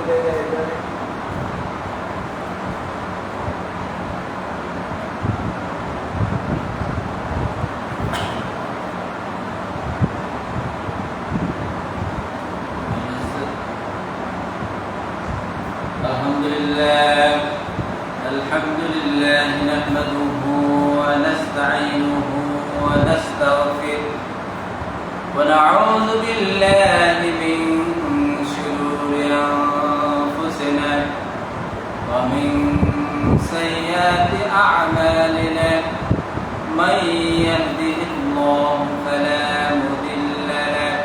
الحمد لله نحمده ونستعينه ونستغفره ونعوذ بالله من شرور أنفسنا ومن سيئات أعمالنا من يهده الله فلا مضل له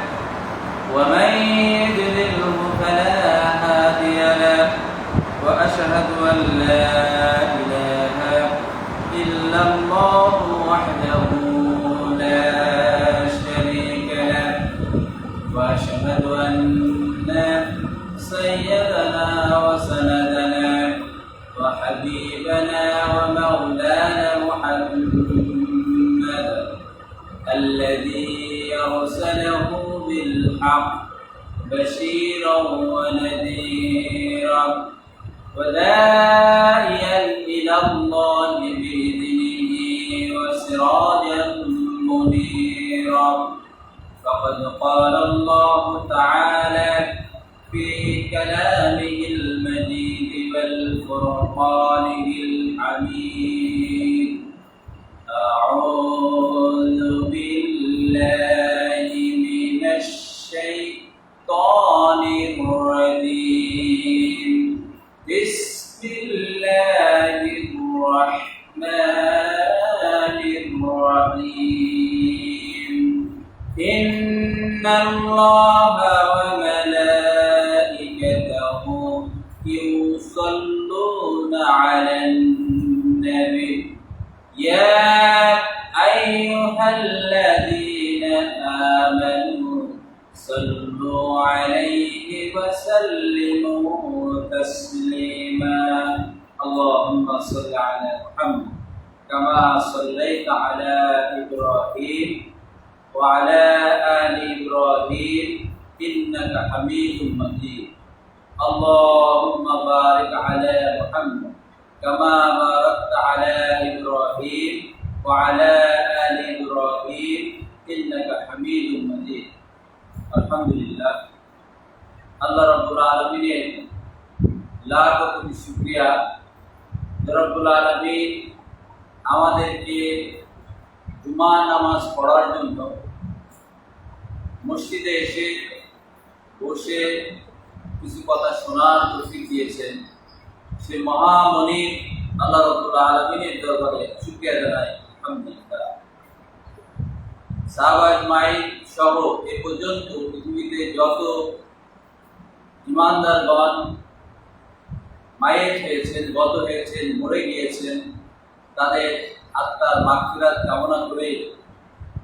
ومن يضلله فلا هادي له وأشهد أن لا إله إلا الله وحده لا شريك له وأشهد أن سيدنا وسندنا وحبيبنا ومولانا محمد الذي أرسله بالحق بشيرا ونذيرا وداعيا إلى الله بإذنه وسراجا منيرا فقد قال الله تعالى في كلامه المجيد والفرقانه الحميد أعوذ بالله من الشيطان الرجيم بسم الله الرحمن الرحيم إن الله وملائكته يصلون على النبي يا أيها الذين آمنوا صلوا عليه وسلموا تسليما اللهم صل على محمد كما صليت على إبراهيم وعلى آل إبراهيم إنك حميد مجيد اللهم بارك على محمد كما باركت على إبراهيم وعلى آل إبراهيم إنك حميد مجيد الحمد لله আল্লাহ রাব্বুল আলামিনের লাখ কোটি শুকরিয়া। রাব্বুল আলামিন আমাদেরকে জুমা নামাজ পড়ার জন্য মসজিদে এসে বসে কিছু কথা শোনার তৌফিক দিয়েছেন। সে মহামনির আল্লাহ রাব্বুল আলামিনের দরবারে শুকরিয়া জানাই আলহামদুলিল্লাহ। সাহাবা আজমাইন সহ এ পর্যন্ত পৃথিবীতে যত ইমানদারগণ মায়ের হয়েছেন, গত হয়েছেন, মরে গিয়েছেন, তাদের আত্মার মাগফিরাত কামনা করে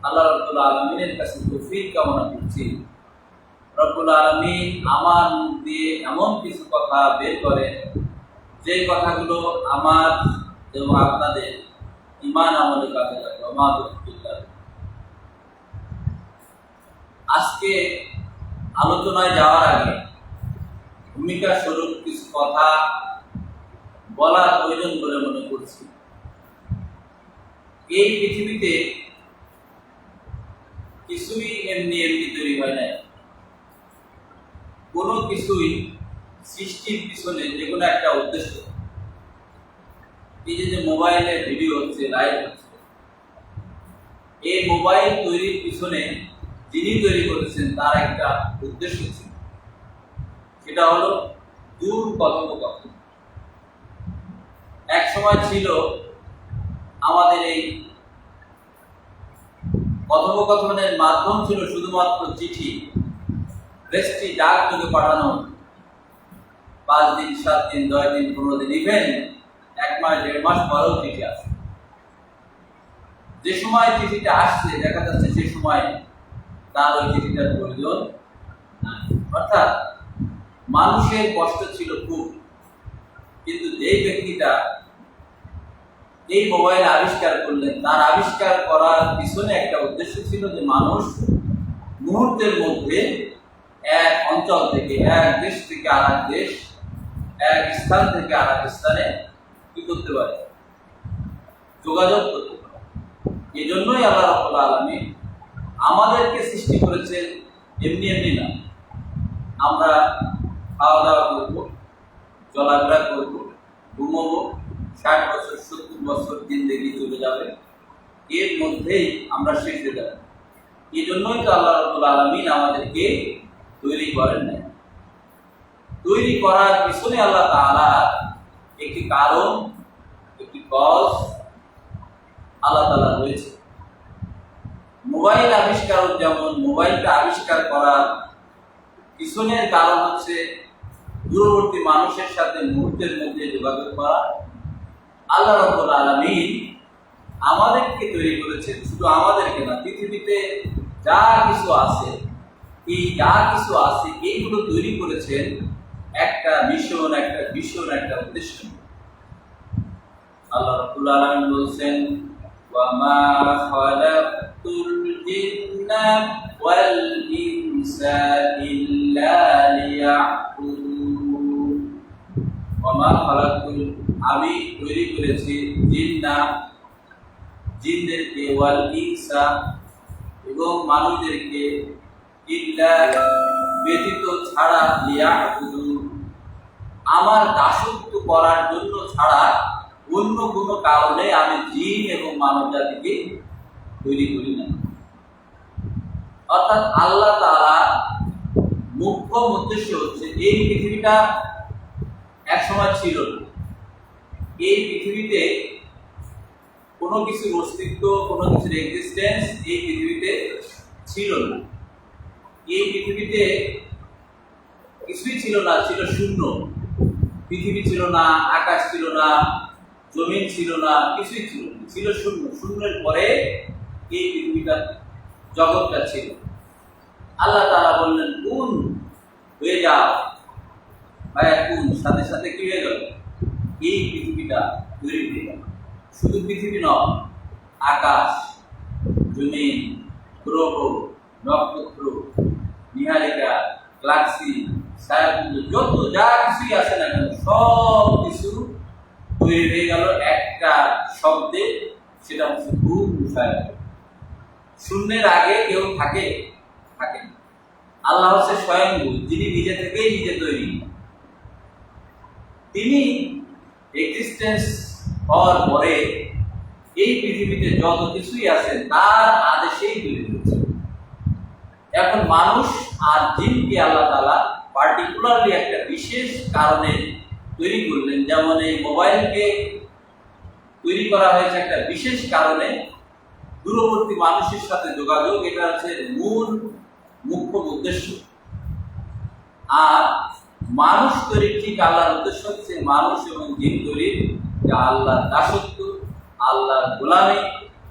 আল্লাহ রাব্বুল আলামিনের কাছে তৌফিক কামনা করছি। রব্বুল আলামিন আমার মুখ দিয়ে এমন কিছু কথা বের করেন যে কথাগুলো আমার এবং আপনাদের ঈমান আমলে কাজে লাগে। আজকে আলোচনায় যাওয়ার আগে ভূমিকা স্বরূপ কিছু কথা বলার প্রয়োজন বলে মনে করছি। এই পৃথিবীতে কিছুই এমনি এমনি তৈরি হয় নাই। কোনো কিছুই সৃষ্টির পিছনে যে কোনো একটা উদ্দেশ্য। এই যে মোবাইলে ভিডিও হচ্ছে, লাইভ হচ্ছে, এই মোবাইল তৈরির পিছনে যিনি তৈরি করেছেন তার একটা উদ্দেশ্য ছিল, সেটা হলো দূর কথোপকথন। এক সময় ছিল আমাদের এই কথোপকথনের মাধ্যম ছিল শুধুমাত্র চিঠি, দেশটি ডাক যোগে পাঠানো, 5 দিন 7 দিন 10 দিন 15 দিন, ইভেন 1 মাস 1.5 মাস পরেও চিঠি আসে। যে সময় চিঠিটা আসছে দেখা যাচ্ছে সে সময় তার ওই চিঠিটার প্রয়োজন নাই। অর্থাৎ মানুষের কষ্ট ছিল খুব, কিন্তু যেই ব্যক্তিটা এই মোবাইল আবিষ্কার করলেন তার আবিষ্কার করার পিছনে একটা উদ্দেশ্য ছিল যে মানুষ মুহূর্তের মধ্যে এক অঞ্চল থেকে, এক দেশ থেকে আর এক দেশ, এক স্থান থেকে আর এক স্থানে কি করতে পারে? যোগাযোগ করতে পারে। এই জন্যই আল্লাহ রাব্বুল আলামিন আমাদেরকে সৃষ্টি করেছেন এমনি এমনি না। আমরা খাওয়া দাওয়া করবো, চলাফেরা করবো, ঘুমবো, 60 বছর 70 বছর জিন্দেগি চলে যাবে, এর মধ্যেই আমরা শেষ হয়ে যাব। এই জন্যই তো আল্লাহ রাব্বুল আলামিন আমাদেরকে তৈরি করেন না। তৈরি করার পিছনে আল্লাহ তাআলা একটি কারণ, একটি কজ আল্লাহ তাআলা রয়েছে। মোবাইল আবিষ্কার, যেমন মোবাইলটা আবিষ্কার করার পিছনের কারণ হচ্ছে দূরবর্তী মানুষের সাথে মুহূর্তের মধ্যে যোগাযোগ করা। আল্লাহ রাব্বুল আলামিন আমাদেরকে তৈরি করেছেন, শুধু আমাদেরকে না, পৃথিবীতে যা কিছু আছে, এই যা কিছু আছে এইগুলো তৈরি করেছেন একটা মিশন, একটা ভিশন, একটা উদ্দেশ্য। আল্লাহ রাব্বুল আলামিন বলেছেন, ওয়া মা খালাকতুল জিন্না ওয়াল ইনসা ইল্লা লিয়াবুদুন। ওয়া মা খালাকতুল, আমি তৈরি করেছি জিন্না, জিনদেরকে, ওয়াল ইনসা, এবং মানুষদেরকে, ইল্লা, ব্যতীত, ছাড়া, লিয়াবুদুন, আমার দাসত্ব করার জন্য ছাড়া অন্য কোনো কারণে আমি জিন এবং মানব জাতিকে তৈরি করি না। অর্থাৎ আল্লাহ তাআলা মুখ্য উদ্দেশ্য হচ্ছে, এই পৃথিবীটা একসময় ছিল না। এই পৃথিবীতে কোনো কিছুর অস্তিত্ব, কোনো কিছুর এক্সিস্টেন্স এই পৃথিবীতে ছিল না। এই পৃথিবীতে কিছুই ছিল না, ছিল শূন্য। পৃথিবী ছিল না, আকাশ ছিল না, জমিন ছিল না, কিছুই ছিল না, ছিল শূন্য। শূন্যের পরে এই পৃথিবীটা, জগৎটা ছিল। আল্লাহ তাআলা বললেন, কুন, হয়ে যাও, ফায়াকুন, সাথে সাথে কি হয়ে গেল? এই পৃথিবীটা তৈরি হয়ে গেল। শুধু পৃথিবী নয়, আকাশ, জমিন, গ্রহ, নক্ষত্র, নিহারিকা, গ্যালাক্সি, ছায়াপুঞ্জ, যত যা কিছুই আছে না কেন, সব কিছু তৈরি হয়ে গেল একটা শব্দে, সেটা হচ্ছে কুন ফায়াকুন। শূন্যের আগে কেউ থাকে? থাকে না। আল্লাহ হচ্ছে স্বয়ংভূ, যিনি নিজে থেকেই নিজে তৈরি। তিনি এক্সিস্টেন্স হওয়ার পরে এই পৃথিবীতে যত কিছুই আছে তার আদেশেই তৈরি হয়েছে। এখন মানুষ আর জিনকে আল্লাহ তাআলা পার্টিকুলারলি একটা বিশেষ কারণে তৈরি করলেন। যেমন এই মোবাইলকে তৈরি করা হয়েছে একটা বিশেষ কারণে, দূরবর্তী মানুষের সাথে যোগাযোগ, এটা হচ্ছে মূল মুখ্য উদ্দেশ্য। আর মানুষ তৈরির ঠিক আল্লাহর উদ্দেশ্য হচ্ছে মানুষ এবং জিন তৈরির আল্লাহর দাসত্ব, আল্লাহর গোলামি,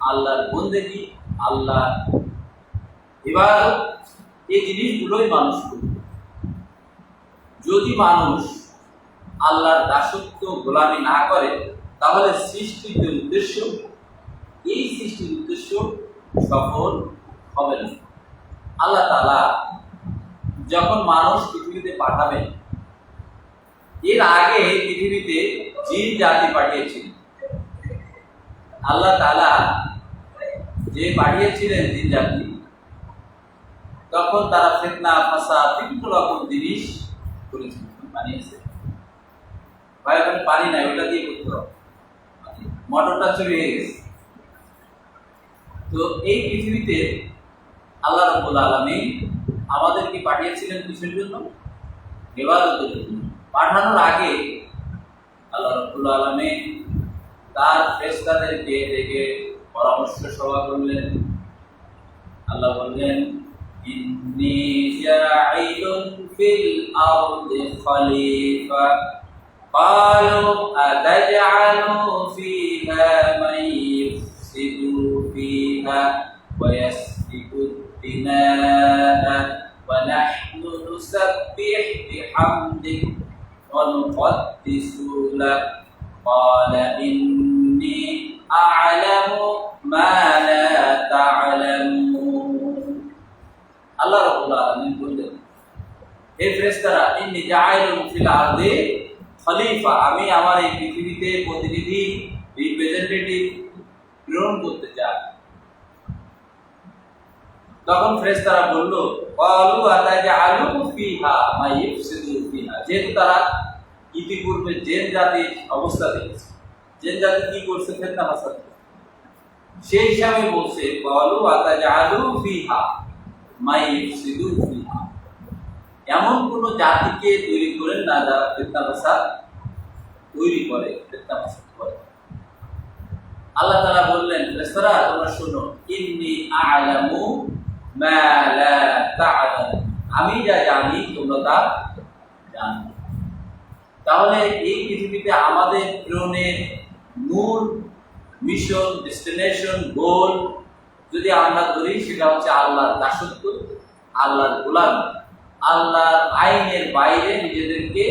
আল্লাহর বন্দেগী, আল্লাহ ইবাদত, এই জিনিসগুলোই মানুষ করবে। যদি মানুষ আল্লাহর দাসত্ব, গোলামি না করে, তাহলে সৃষ্টির যে উদ্দেশ্য, এই সৃষ্টির উদ্দেশ্য সফল হবে না। আল্লাহ তাআলা যখন মানুষ পৃথিবীতে পাঠাবেন, এর আগে পৃথিবীতে জিন জাতি পাঠিয়েছিলেন। আল্লাহ তাআলা যে পাঠিয়েছিলেন জিন জাতি, তখন তারা ফিতনা, ফাসাদ, বিভিন্ন রকম জিনিস করেছিল, বানিয়েছে। ভাই, ওখানে পানি নাই, ওটা দিয়ে করতে হবে, মোটরটা চুরি হয়ে গেছে। তো এই পৃথিবীতে আল্লাহ রাব্বুল আলামিন আমাদেরকে পাঠিয়েছিলেন কিসের জন্য? ইবাদতের জন্য। পাঠানোর আগে আল্লাহ রাব্বুল আলামিন তার ফেরেশতাদেরকে ডেকে পরামর্শ সভা করলেন। আল্লাহ বললেন, ইন্নী জাঈলুন ফিল আরদি খলিফা, ক্বালু আতাজআলু ফিহা মান ইফসিদু ফিহা ওয়া ইয়াসফিকু দিমাআ ওয়া নাহনু নুসাব্বিহু বিহামদিক ওয়া নুকদ্দিসু লাক, ক্বালা ইন্নী আ'লামু মা লা তা'লামুন। আল্লাহ রাব্বুল আলামিন বললেন, হে ফেরেশতারা, ইন্নী জাইলুন ফিল আরদি খলিফা, আমি আমার এই পৃথিবীতে প্রতিনিধি, রিপ্রেজেন্টেটিভ প্রেরণ করতে চাই। তখন ফেরেশতারা বলল, ক্বালু আতাজআলু ফিহা মা ইফসিদু ফিহা, যেহেতু তারা ইতিপূর্বে জিন জাতির অবস্থা দেখেছে, জিন জাতি কি করছে, ফিতনা ফাসাদ, সেই হিসাবে বলছে ক্বালু আতাজআলু ফিহা মা ইফসিদু ফিহা, এমন কোন জাতিকে তৈরি করেন না যারা ফিতনা ফাসাদ তৈরি করে, ফিতনা ফাসাদ করে। আল্লাহ তাআলা বললেন, ফেরেশতারা তোমরা শোনো, ইন্নী আ'লামু মা লা তা'লামুন, আমি যা জানি তোমরা তা জানো। তাহলে এই পৃথিবীতে আমাদের প্রেরণের মূল মিশন, ডেস্টিনেশন, গোল যদি আমরা ধরি, সেটা হচ্ছে আল্লাহর দাসত্ব, আল্লাহর গোলামি, আল্লাহর আইনের বাইরে নিজেদেরকে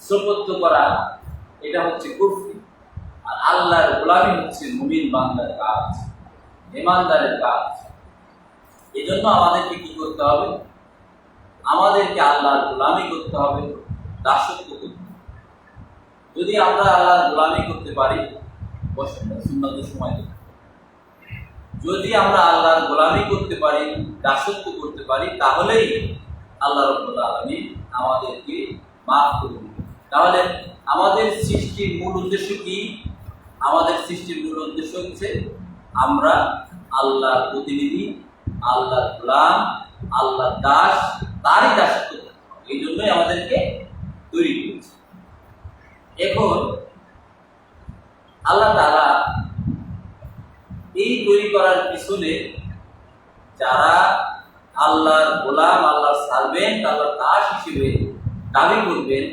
সুবদ্ধ করা, এটা হচ্ছে কুফর। আর আল্লাহর গোলামি হচ্ছে মুমিন বান্দার কাজ, ঈমানদারের কাজ। এই জন্য আমাদেরকে কি করতে হবে? আমাদেরকে আল্লাহর গোলামি করতে হবে, দাসত্ব করতে হবে। যদি আমরা আল্লাহর গোলামি করতে পারি, সুন্নাত সময় যদি আমরা আল্লাহর গোলামি করতে পারি, দাসত্ব করতে পারি, তাহলেই আল্লাহ রাব্বুল আলামিন আমাদেরকে মাফ করে দিবেন। তাহলে আমাদের সৃষ্টির মূল উদ্দেশ্য কি? আমাদের সৃষ্টির মূল উদ্দেশ্য হচ্ছে আমরা আল্লাহর প্রতিনিধি, আল্লাহর গোলাম, আল্লাহর দাস, তারই দাসত্ব। এই জন্যই আমাদেরকে তৈরি করেছে। এখন আল্লাহ তাআলা এই তৈরি করার পিছনে যারা আল্লাহর গোলাম, আল্লাহর সার্ভেন্ট, আল্লাহর দাস হিসেবে দাবি করবেন,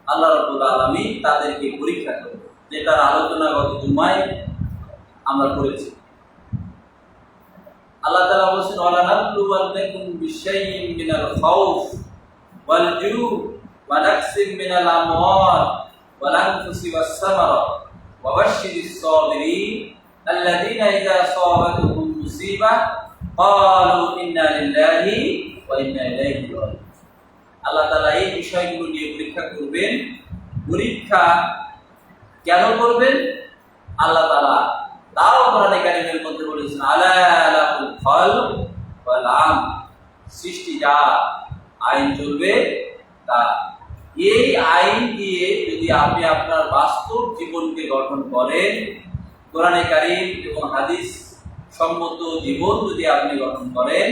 আল্লাহ রাব্বুল আলামিন তাদেরকে পরীক্ষা করবেন, যেটার আলোচনা গত জুমায় আমরা করেছি। আল্লাহ তাআলা বলেছেন, ওয়ালা নাবলুওয়ান্নাকুম বিশাইইন মিনাল খাউফ ওয়াল জু' ওয়া নাকসিম মিনাল আমওয়াল ওয়াল আনফুসি ওয়াস সামারাত ওয়া বাশশিরিস সাবিরিন আল্লাযীনা ইযা আসাবাতুহুম মুসিবা ক্বালু ইন্না লিল্লাহি ওয়া ইন্না ইলাইহি রাজিউন। আল্লাহ তাআলা এই বিষয়গুলো নিয়ে পরীক্ষা করবেন। পরীক্ষা কেন করবেন? আল্লাহ তাআলা তাও কোরআনে কারীমের মধ্যে বলেছেন, আলা লাহুল খালক ওয়াল আমর, সৃষ্টি যার, আইন চলবে তার। এই আইন দিয়ে যদি আপনি আপনার বাস্তব জীবনকে গঠন করেন, কোরআনে কারীম এবং হাদিস সম্মত জীবন যদি আপনি গঠন করেন,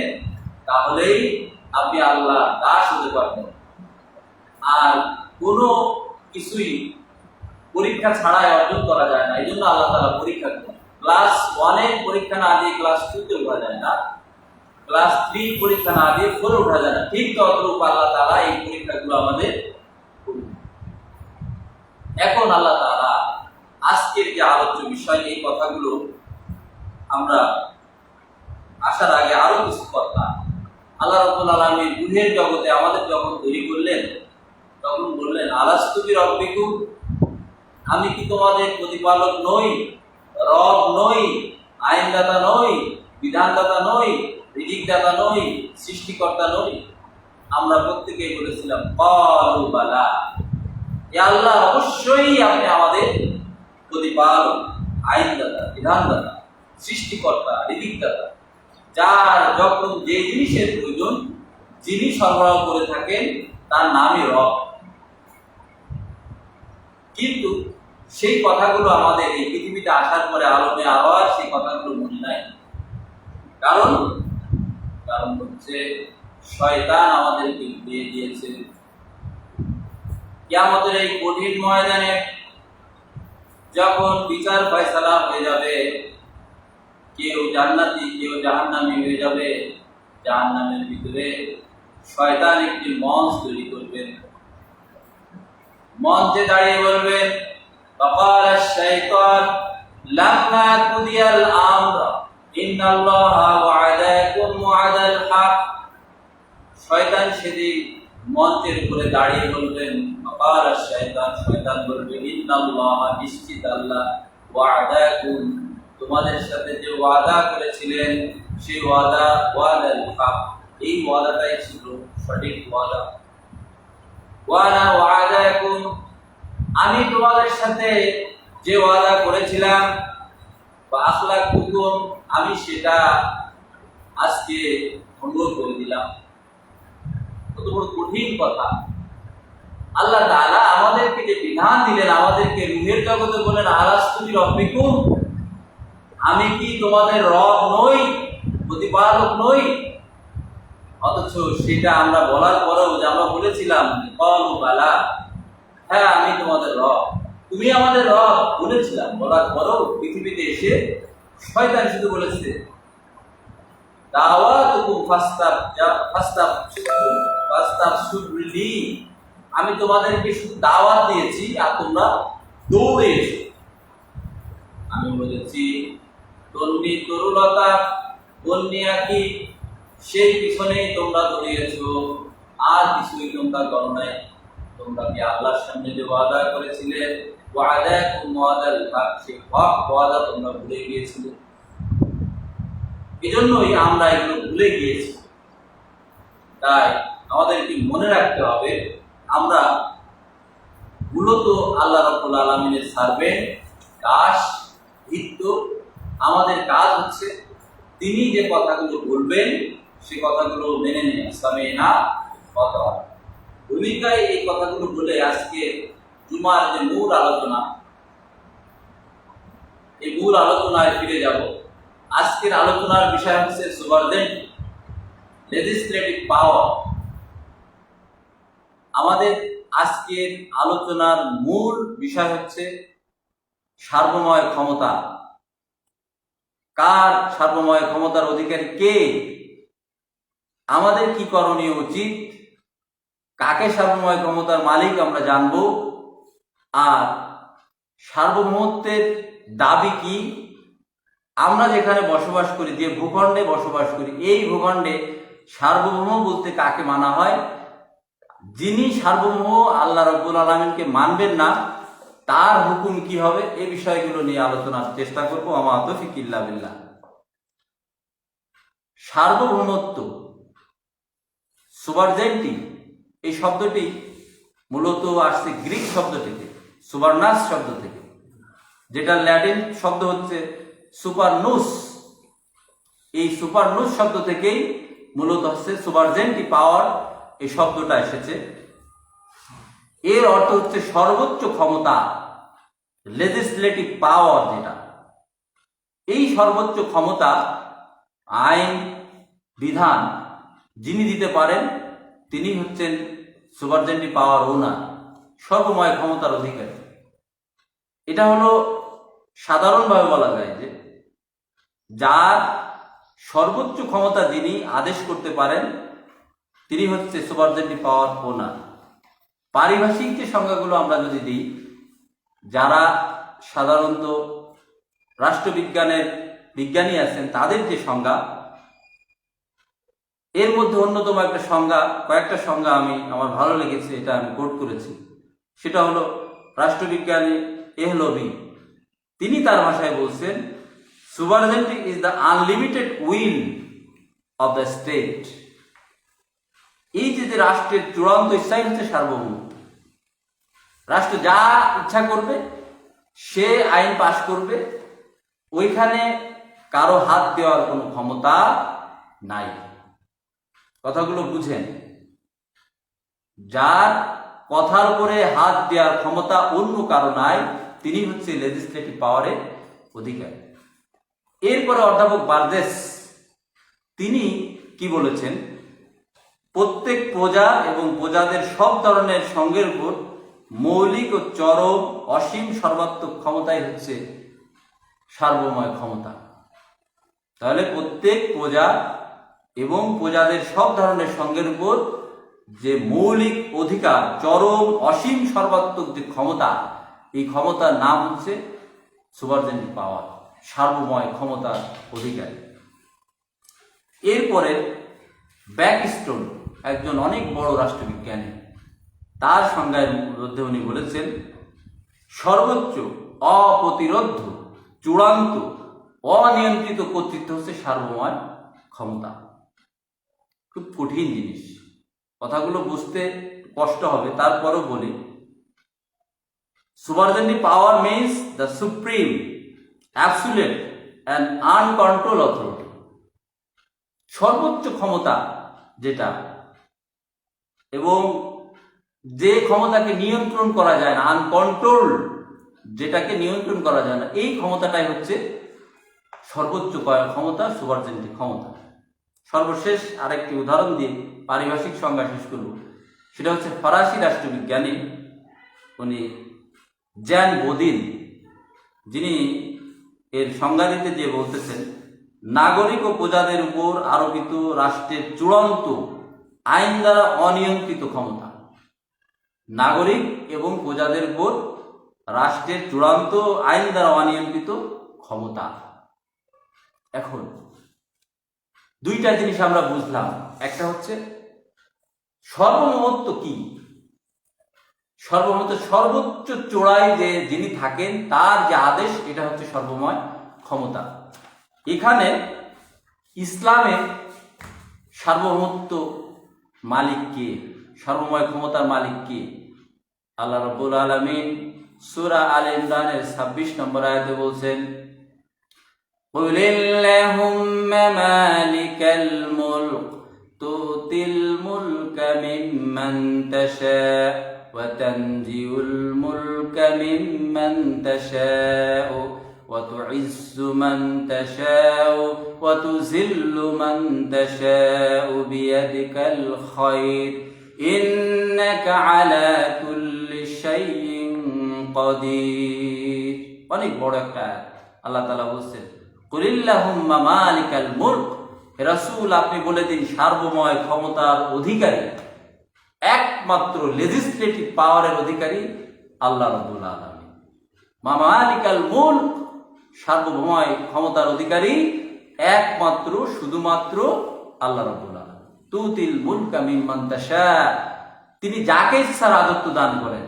তাহলেই আপনি আল্লাহর দাস হতে পারবেন। আর কোনো কিছুই পরীক্ষা ছাড়াই অর্জন করা যায় না। এই জন্য আল্লাহ তাআলা পরীক্ষা করেন। ক্লাস 1 পরীক্ষা না দিয়ে ক্লাস 2 তে ওঠা যায় না, ক্লাস 3 পরীক্ষা না দিয়ে 4 ওঠা যায় না। ঠিক ততটুকু আল্লাহ তাআলা এই পরীক্ষাগুলো আমাদের করবেন। এখন আল্লাহ তাআলা আজকের যে আলোচ্য বিষয়, এই কথাগুলো আমরা আসার আগে আরো কিছু কথা, আল্লাহ রাব্বুল আলামিন রূহের জগতে আমাদের যখন তৈরি করলেন, তখন বললেন, আলাস্তু বিরাব্বিকুম, আমি কি তোমাদের প্রতিপালক নই, রব নই, আইনদাতা নই, বিধানদাতা নই, রিজিকদাতা নই, সৃষ্টিকর্তা নই? আমরা প্রত্যেকেই বলেছিলাম ক্বালু বালা, হে আল্লাহ, অবশ্যই আপনি আমাদের প্রতিপালক, আইনদাতা, বিধানদাতা, সৃষ্টিকর্তা, রিজিকদাতা, যার যখন যে জিনিসের প্রয়োজন যিনি সরবরাহ করে থাকেন, তার নামই রব। কিন্তু সেই কথাগুলো আমাদের এই পৃথিবীতে আসার পরে আলোমে আরো আর সেই কথাগুলো মনে নাই। কারণ হচ্ছে শয়তান আমাদেরকে দিয়ে দিয়েছে। কিয়ামতের এই কঠিন ময়দানে যখন বিচার ফয়সালা হয়ে যাবে, কেউ জান্নাতি কেউ জাহান্নামী হয়ে যাবে, জাহান্নামের ভিতরে শয়তান একটি মঞ্চ তৈরি করবেন। মঞ্চে দাঁড়িয়ে বলবেন, فقال الشيطان لما قضي الأمر إن الله وعدكم وعد الحق। শয়তান সেদিন মঞ্চের উপরে দাঁড়িয়ে বলবেন, فقال الشيطان, শয়তান বলবে, إن الله, নিশ্চিত আল্লাহ, وعدكم, তোমাদের সাথে যে ওয়াদা করেছিলেন সেই ওয়াদাল হক, এই ওয়াদাটাই ছিল সঠিক ওয়াদা। ওয়ানা ওয়াদাকুম, আমি তোমাদের সাথে যে ওয়াদা করেছিলাম, বা আখলাকুকুম, আমি সেটা আজকে ভঙ্গ করে দিলাম। কত বড় কঠিন কথা। আল্লাহ তাআলা আমাদেরকে যে বিধান দিলেন, আমাদেরকে রূহের জগতে বলেন আলাস্তু বিরব্বিকুম, আমি কি তোমাদের রব নই, প্রতিপালক নই? অথচ সেটা আমরা বলার পরেও যে আমরা বলেছিলাম ক্বালু বালা, হ্যাঁ আমি তোমাদের রব, তুমি আমাদের রব বলেছিলাম, বলার পরেও পৃথিবীতে এসে শয়তান শুধু বলেছে দাওয়াতুকুম ফাস্তাবশুরলি, আমি তোমাদেরকে শুধু দাওয়াত দিয়েছি আর তোমরা দৌড়ে এসো। আমি বলেছি তন্নি তরুলতা বন্যাকি, সেই পিছনেই তোমরা দৌড়িয়েছো, আর কিছুই তোমরা করো নাই। তোমরা কি আল্লাহর সামনে যে ওয়াদা করেছিলে, ওয়াদাকুম ওয়াদাল হক, সেই হক ওয়াদা তোমরা ভুলে গিয়েছিলে। এজন্যই আমরা এগুলো ভুলে গিয়েছি। তাই আমাদেরকে মনে রাখতে হবে আমরা মূলত আল্লাহ রাব্বুল আলামিনের সার্ভেন্ট, দাস, ভৃত্য। আমাদের কাজ হচ্ছে তিনি যে কথাগুলো বলবেন সে কথাগুলো মেনে নেওয়া, সামিনা ওয়া ভূমিকায় এই কথাগুলো বলে আজকে জুমার যে মূল আলোচনা, এই মূল আলোচনায় ফিরে যাব। আজকের আলোচনার বিষয় হচ্ছে সুপারডেন্ট লেজিসলেটিভ পাওয়ার। আমাদের আজকের আলোচনার মূল বিষয় হচ্ছে সার্বময় ক্ষমতা। কার সার্বময় ক্ষমতার অধিকারী কে? আমাদের কি করণীয় উচিত? কাকে সার্বময় ক্ষমতার মালিক আমরা জানব। আর সার্বভৌমত্বের দাবি কি? আমরা যেখানে বসবাস করি, যে ভূখণ্ডে বসবাস করি, এই ভূখণ্ডে সার্বভৌম বলতে কাকে মানা হয়? যিনি সার্বভৌম আল্লাহ রাব্বুল আলামিনকে মানবেন না, তার হুকুম কি হবে? এই বিষয়গুলো নিয়ে আলোচনার চেষ্টা করবো। আমা তৌফিক ইল্লা বিল্লাহ। সার্বভৌমত্ব, সুভারজেন্টি, এই শব্দটি মূলত আসছে গ্রিক শব্দ থেকে, সুভারনাস শব্দ থেকে, যেটা ল্যাটিন শব্দ হচ্ছে সুপারনুস। এই সুপারনুস শব্দ থেকেই মূলত হচ্ছে সুভারজেন্টি পাওয়ার, এই শব্দটা এসেছে। এর অর্থ হচ্ছে সর্বোচ্চ ক্ষমতা, লেজিসলেটিভ পাওয়ার। যেটা এই সর্বোচ্চ ক্ষমতা, আইন বিধান যিনি দিতে পারেন তিনি হচ্ছেন সুপারজেন্টি পাওয়ার ওনার, সর্বময় ক্ষমতার অধিকারী। এটা হলো সাধারণভাবে বলা যায় যে যার সর্বোচ্চ ক্ষমতা যিনি আদেশ করতে পারেন তিনি হচ্ছে সুপারজেন্টি পাওয়ার ওনার। পারিভাষিক যে সংজ্ঞাগুলো আমরা যদি দিই, যারা সাধারণত রাষ্ট্রবিজ্ঞানের বিজ্ঞানী আছেন তাদের যে সংজ্ঞা, এর মধ্যে অন্যতম একটা সংজ্ঞা, কয়েকটা সংজ্ঞা আমার ভালো লেগেছে, এটা আমি কোট করেছি। সেটা হলো রাষ্ট্রবিজ্ঞানী এহলবি, তিনি তার ভাষায় বলছেন sovereignty is the unlimited will of the state. এই যে রাষ্ট্রের চূড়ান্ত ইচ্ছাই হচ্ছে সার্বভৌমত্ব। রাষ্ট্র যা ইচ্ছা করবে সে আইন পাশ করবে, ওইখানে কারো হাত দেওয়ার কোনো ক্ষমতা নাই। কথাগুলো বুঝেন, যার কথার উপরে হাত দেওয়ার ক্ষমতা অন্য কারো নাই, তিনি হচ্ছে লেজিসলেটিভ পাওয়ারের অধিকারী। এরপরে অধ্যাপক বার্জেস তিনি কি বলেছেন? প্রত্যেক প্রজা এবং প্রজাদের সব ধরনের সঙ্গের উপর মৌলিক ও চরম অসীম সর্বাত্মক ক্ষমতাই হচ্ছে সার্বময় ক্ষমতা। তাহলে প্রত্যেক প্রজা এবং প্রজাদের সব ধরনের সঙ্গের উপর যে মৌলিক অধিকার, চরম অসীম সর্বাত্মক যে ক্ষমতা, এই ক্ষমতার নাম হচ্ছে সুপারজেন্টি পাওয়ার, সার্বময় ক্ষমতার অধিকারী। এরপরে ব্যাকস্টোন, একজন অনেক বড় রাষ্ট্রবিজ্ঞানী, তার সংজ্ঞার মধ্যে উনি বলেছেন সর্বোচ্চ অপ্রতিরোধ্য চূড়ান্ত অনিয়ন্ত্রিত কর্তৃত্ব হচ্ছে সার্বময় ক্ষমতা। খুব কঠিন জিনিস, কথাগুলো বুঝতে কষ্ট হবে, তারপরও বলি। Sovereign power means the supreme, absolute and uncontrol authority. সর্বোচ্চ ক্ষমতা যেটা, এবং যে ক্ষমতাকে নিয়ন্ত্রণ করা যায় না, আনকন্ট্রোল, যেটাকে নিয়ন্ত্রণ করা যায় না, এই ক্ষমতাটাই হচ্ছে সর্বোচ্চ ক্ষমতা, সুপারজেন্টিভ ক্ষমতা। সর্বশেষ আরেকটি উদাহরণ দিয়ে পারিভাষিক সংজ্ঞা শেষ করব। সেটা হচ্ছে ফরাসি রাষ্ট্রবিজ্ঞানী উনি জ্যান বোদিন, যিনি এর সংজ্ঞা দিতে যে বলতেছেন, নাগরিক ও প্রজাদের উপর আরোপিত রাষ্ট্রের চূড়ান্ত আইন দ্বারা অনিয়ন্ত্রিত ক্ষমতা। নাগরিক এবং প্রজাদের উপর রাষ্ট্রের চূড়ান্ত আইন দ্বারা অনিয়ন্ত্রিত ক্ষমতা। এখন দুইটা জিনিস আমরা বুঝলাম। একটা হচ্ছে সর্বমহত্ব কি, সর্বমহত্ব সর্বোচ্চ চূড়ায় যে যিনি থাকেন তার যে আদেশ, এটা হচ্ছে সর্বময় ক্ষমতা। এখানে ইসলামে সার্বভৌমত্ব মালিক কে, সর্বময় ক্ষমতার মালিক কে? আল্লাহ রাব্বুল আলামিন সূরা আলে ইমরানের 26 নম্বর আয়াতে বলছেন, কুলিল্লাহুম্মা মালিকাল মুলক তুতিল মুলকা মিম্মান তাশা ওয়া তানজিউল মুলকা মিম্মান তাশা ওয়া তুইজ্জু মান তাশা ওয়া তুযিল্লু মান তাশা বিয়াদিকাল খায়র ইন্নাকা আলা কুল্লি শাইইন কাদির। অনেক বড় একটা আয়াত। আল্লাহ তাআলা বলছেন, কুলিল্লাহুম্মা মালিকাল মুলক, হে রাসূল আপনি বলে দিন সার্বময় ক্ষমতার অধিকারী, একমাত্র লেজিসলেটিভ পাওয়ারের অধিকারী আল্লাহ রাব্বুল আলামিন। মালিকাল মুলক, সার্বভৌময় ক্ষমতার অধিকারী একমাত্র শুধুমাত্র আল্লাহ রাব্বুল আলামিন। তুতিল মুলকা মিম্মান তাশা, তিনি যাকে ইচ্ছা রাজত্ব দান করেন।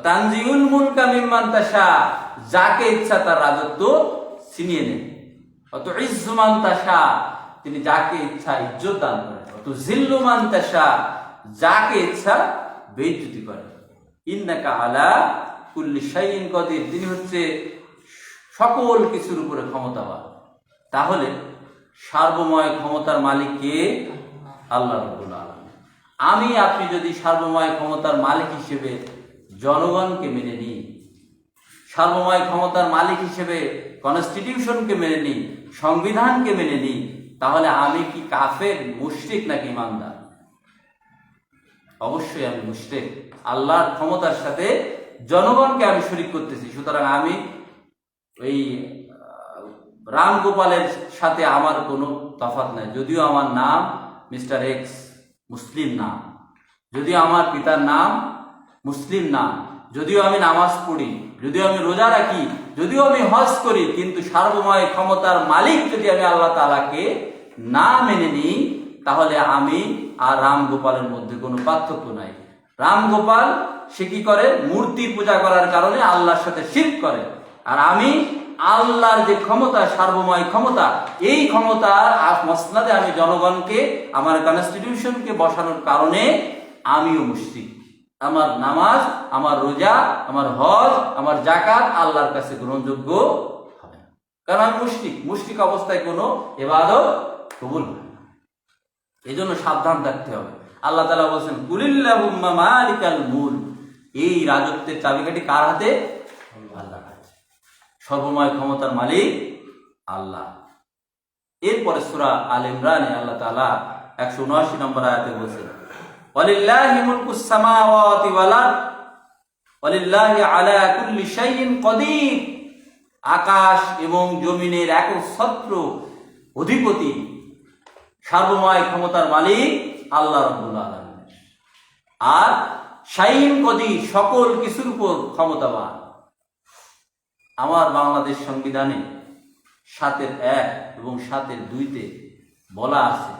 তানজিউল মুলকা মিম্মান তাশা, যাকে ইচ্ছা তার রাজত্ব ছিনিয়ে নেন। তুইজ্জু মান তাশা, তিনি যাকে ইচ্ছা ইজ্জত দান করেন। তুযিল্লু মান তাশা, যাকে ইচ্ছা বেইজ্জতি করেন। ইন্নাকা আলা কুল্লি শাইইন কাদির, তিনি হচ্ছে সকল কিছুর উপরে ক্ষমতাবান। তাহলে সার্বময় ক্ষমতার মালিক কে? আল্লাহ রাব্বুল আলামিন। আমি আপনি যদি সার্বময় ক্ষমতার মালিক হিসেবে জনগণকে মেনে নিই, সার্বময় ক্ষমতার মালিক হিসেবে কনস্টিটিউশনকে মেনে নিই, সংবিধানকে মেনে নিই, তাহলে আমি কি কাফের, মুশরিক নাকি ইমানদার? অবশ্যই আমি মুশরিক। আল্লাহর ক্ষমতার সাথে জনগণকে আমি শরীক করতেছি। সুতরাং আমি ওই রাম গোপালের সাথে আমার কোনো তফাৎ নাই। যদিও আমার নাম মিস্টার এক্স, মুসলিম নাম, যদিও আমার পিতার নাম মুসলিম নাম, যদিও আমি নামাজ পড়ি, যদিও আমি রোজা রাখি, যদিও আমি হজ করি, কিন্তু সার্বময় ক্ষমতার মালিক যদি আমি আল্লাহ তাআলাকে না মেনে নিই, তাহলে আমি আর রাম গোপালের মধ্যে কোনো পার্থক্য নাই। রাম গোপাল সে কি করে? মূর্তি পূজা করার কারণে আল্লাহর সাথে শিরক করে। আর আমি আল্লাহর যে ক্ষমতা, সার্বময় ক্ষমতা, এই ক্ষমতার মসনাদে আমি জনগণকে, আমার কনস্টিটিউশনকে বসানোর কারণে আমিও মুশরিক। আমার নামাজ, আমার রোজা, আমার হজ, আমার যাকাত আল্লাহর কাছে গ্রহণযোগ্য হবে না, কারণ আমি মুশরিক। মুশরিক অবস্থায় কোনো ইবাদত কবুল হয় না। এই জন্য সাবধান থাকতে হবে। আল্লাহ তাআলা বলছেন, কুলিল্লাহুম্মা মালিকাল মুলক, এই রাজত্বের চাবিকাঠি কার হাতে? আল্লাহর হাতে। সর্বময় ক্ষমতার মালিক আল্লাহ। এরপরে সূরা আলে ইমরানে আল্লাহ তাআলা 179 নম্বর আয়াতে বলছেন, ওয়ালিল্লাহি মুলকুস সামাওয়াতি ওয়াল আরদ ওয়ালিল্লাহি আলা কুল্লি শাইইন কাদির, আকাশ এবং জমিনের একচ্ছত্র অধিপতি, সার্বময় ক্ষমতার মালিক আল্লাহ রাব্বুল আলামিন। আর শাইইন কাদির, সকল কিছুর উপর ক্ষমতাবান। আমার বাংলাদেশ সংবিধানে 7(1) এবং 7(2)তে বলা আছে,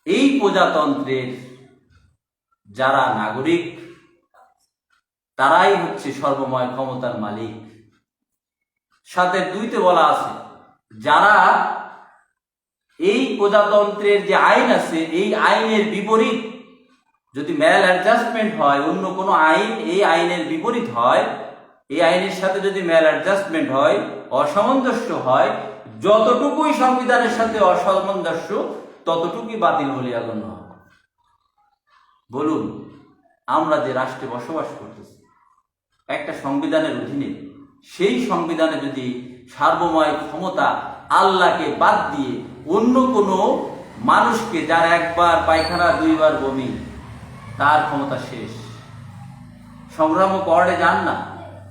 এই প্রজাতন্ত্রের যারা নাগরিক তারাই হচ্ছে সর্বময় ক্ষমতার মালিক। 7(2)তে বলা আছে, যারা এই প্রজাতন্ত্রের যে আইন আছে, এই আইনের বিপরীত যদি ম্যাল অ্যাডজাস্টমেন্ট হয়, অন্য কোনো আইন এই আইনের বিপরীত হয়, এই আইনের সাথে যদি ম্যাল অ্যাডজাস্টমেন্ট হয়, অসামঞ্জস্য হয়, যতটুকুই সংবিধানের সাথে অসামঞ্জস্য ততটুকুই বাতিল বলিয়া গণ্য হয়। বলুন, আমরা যে রাষ্ট্রে বসবাস করতেছি একটা সংবিধানের অধীনে, সেই সংবিধানে যদি সার্বময় ক্ষমতা আল্লাহকে বাদ দিয়ে অন্য কোনো মানুষকে, যার একবার পায়খানা দুইবার বমি, তার ক্ষমতা শেষ। সংগ্রাম কোয়ার্ডে যান না,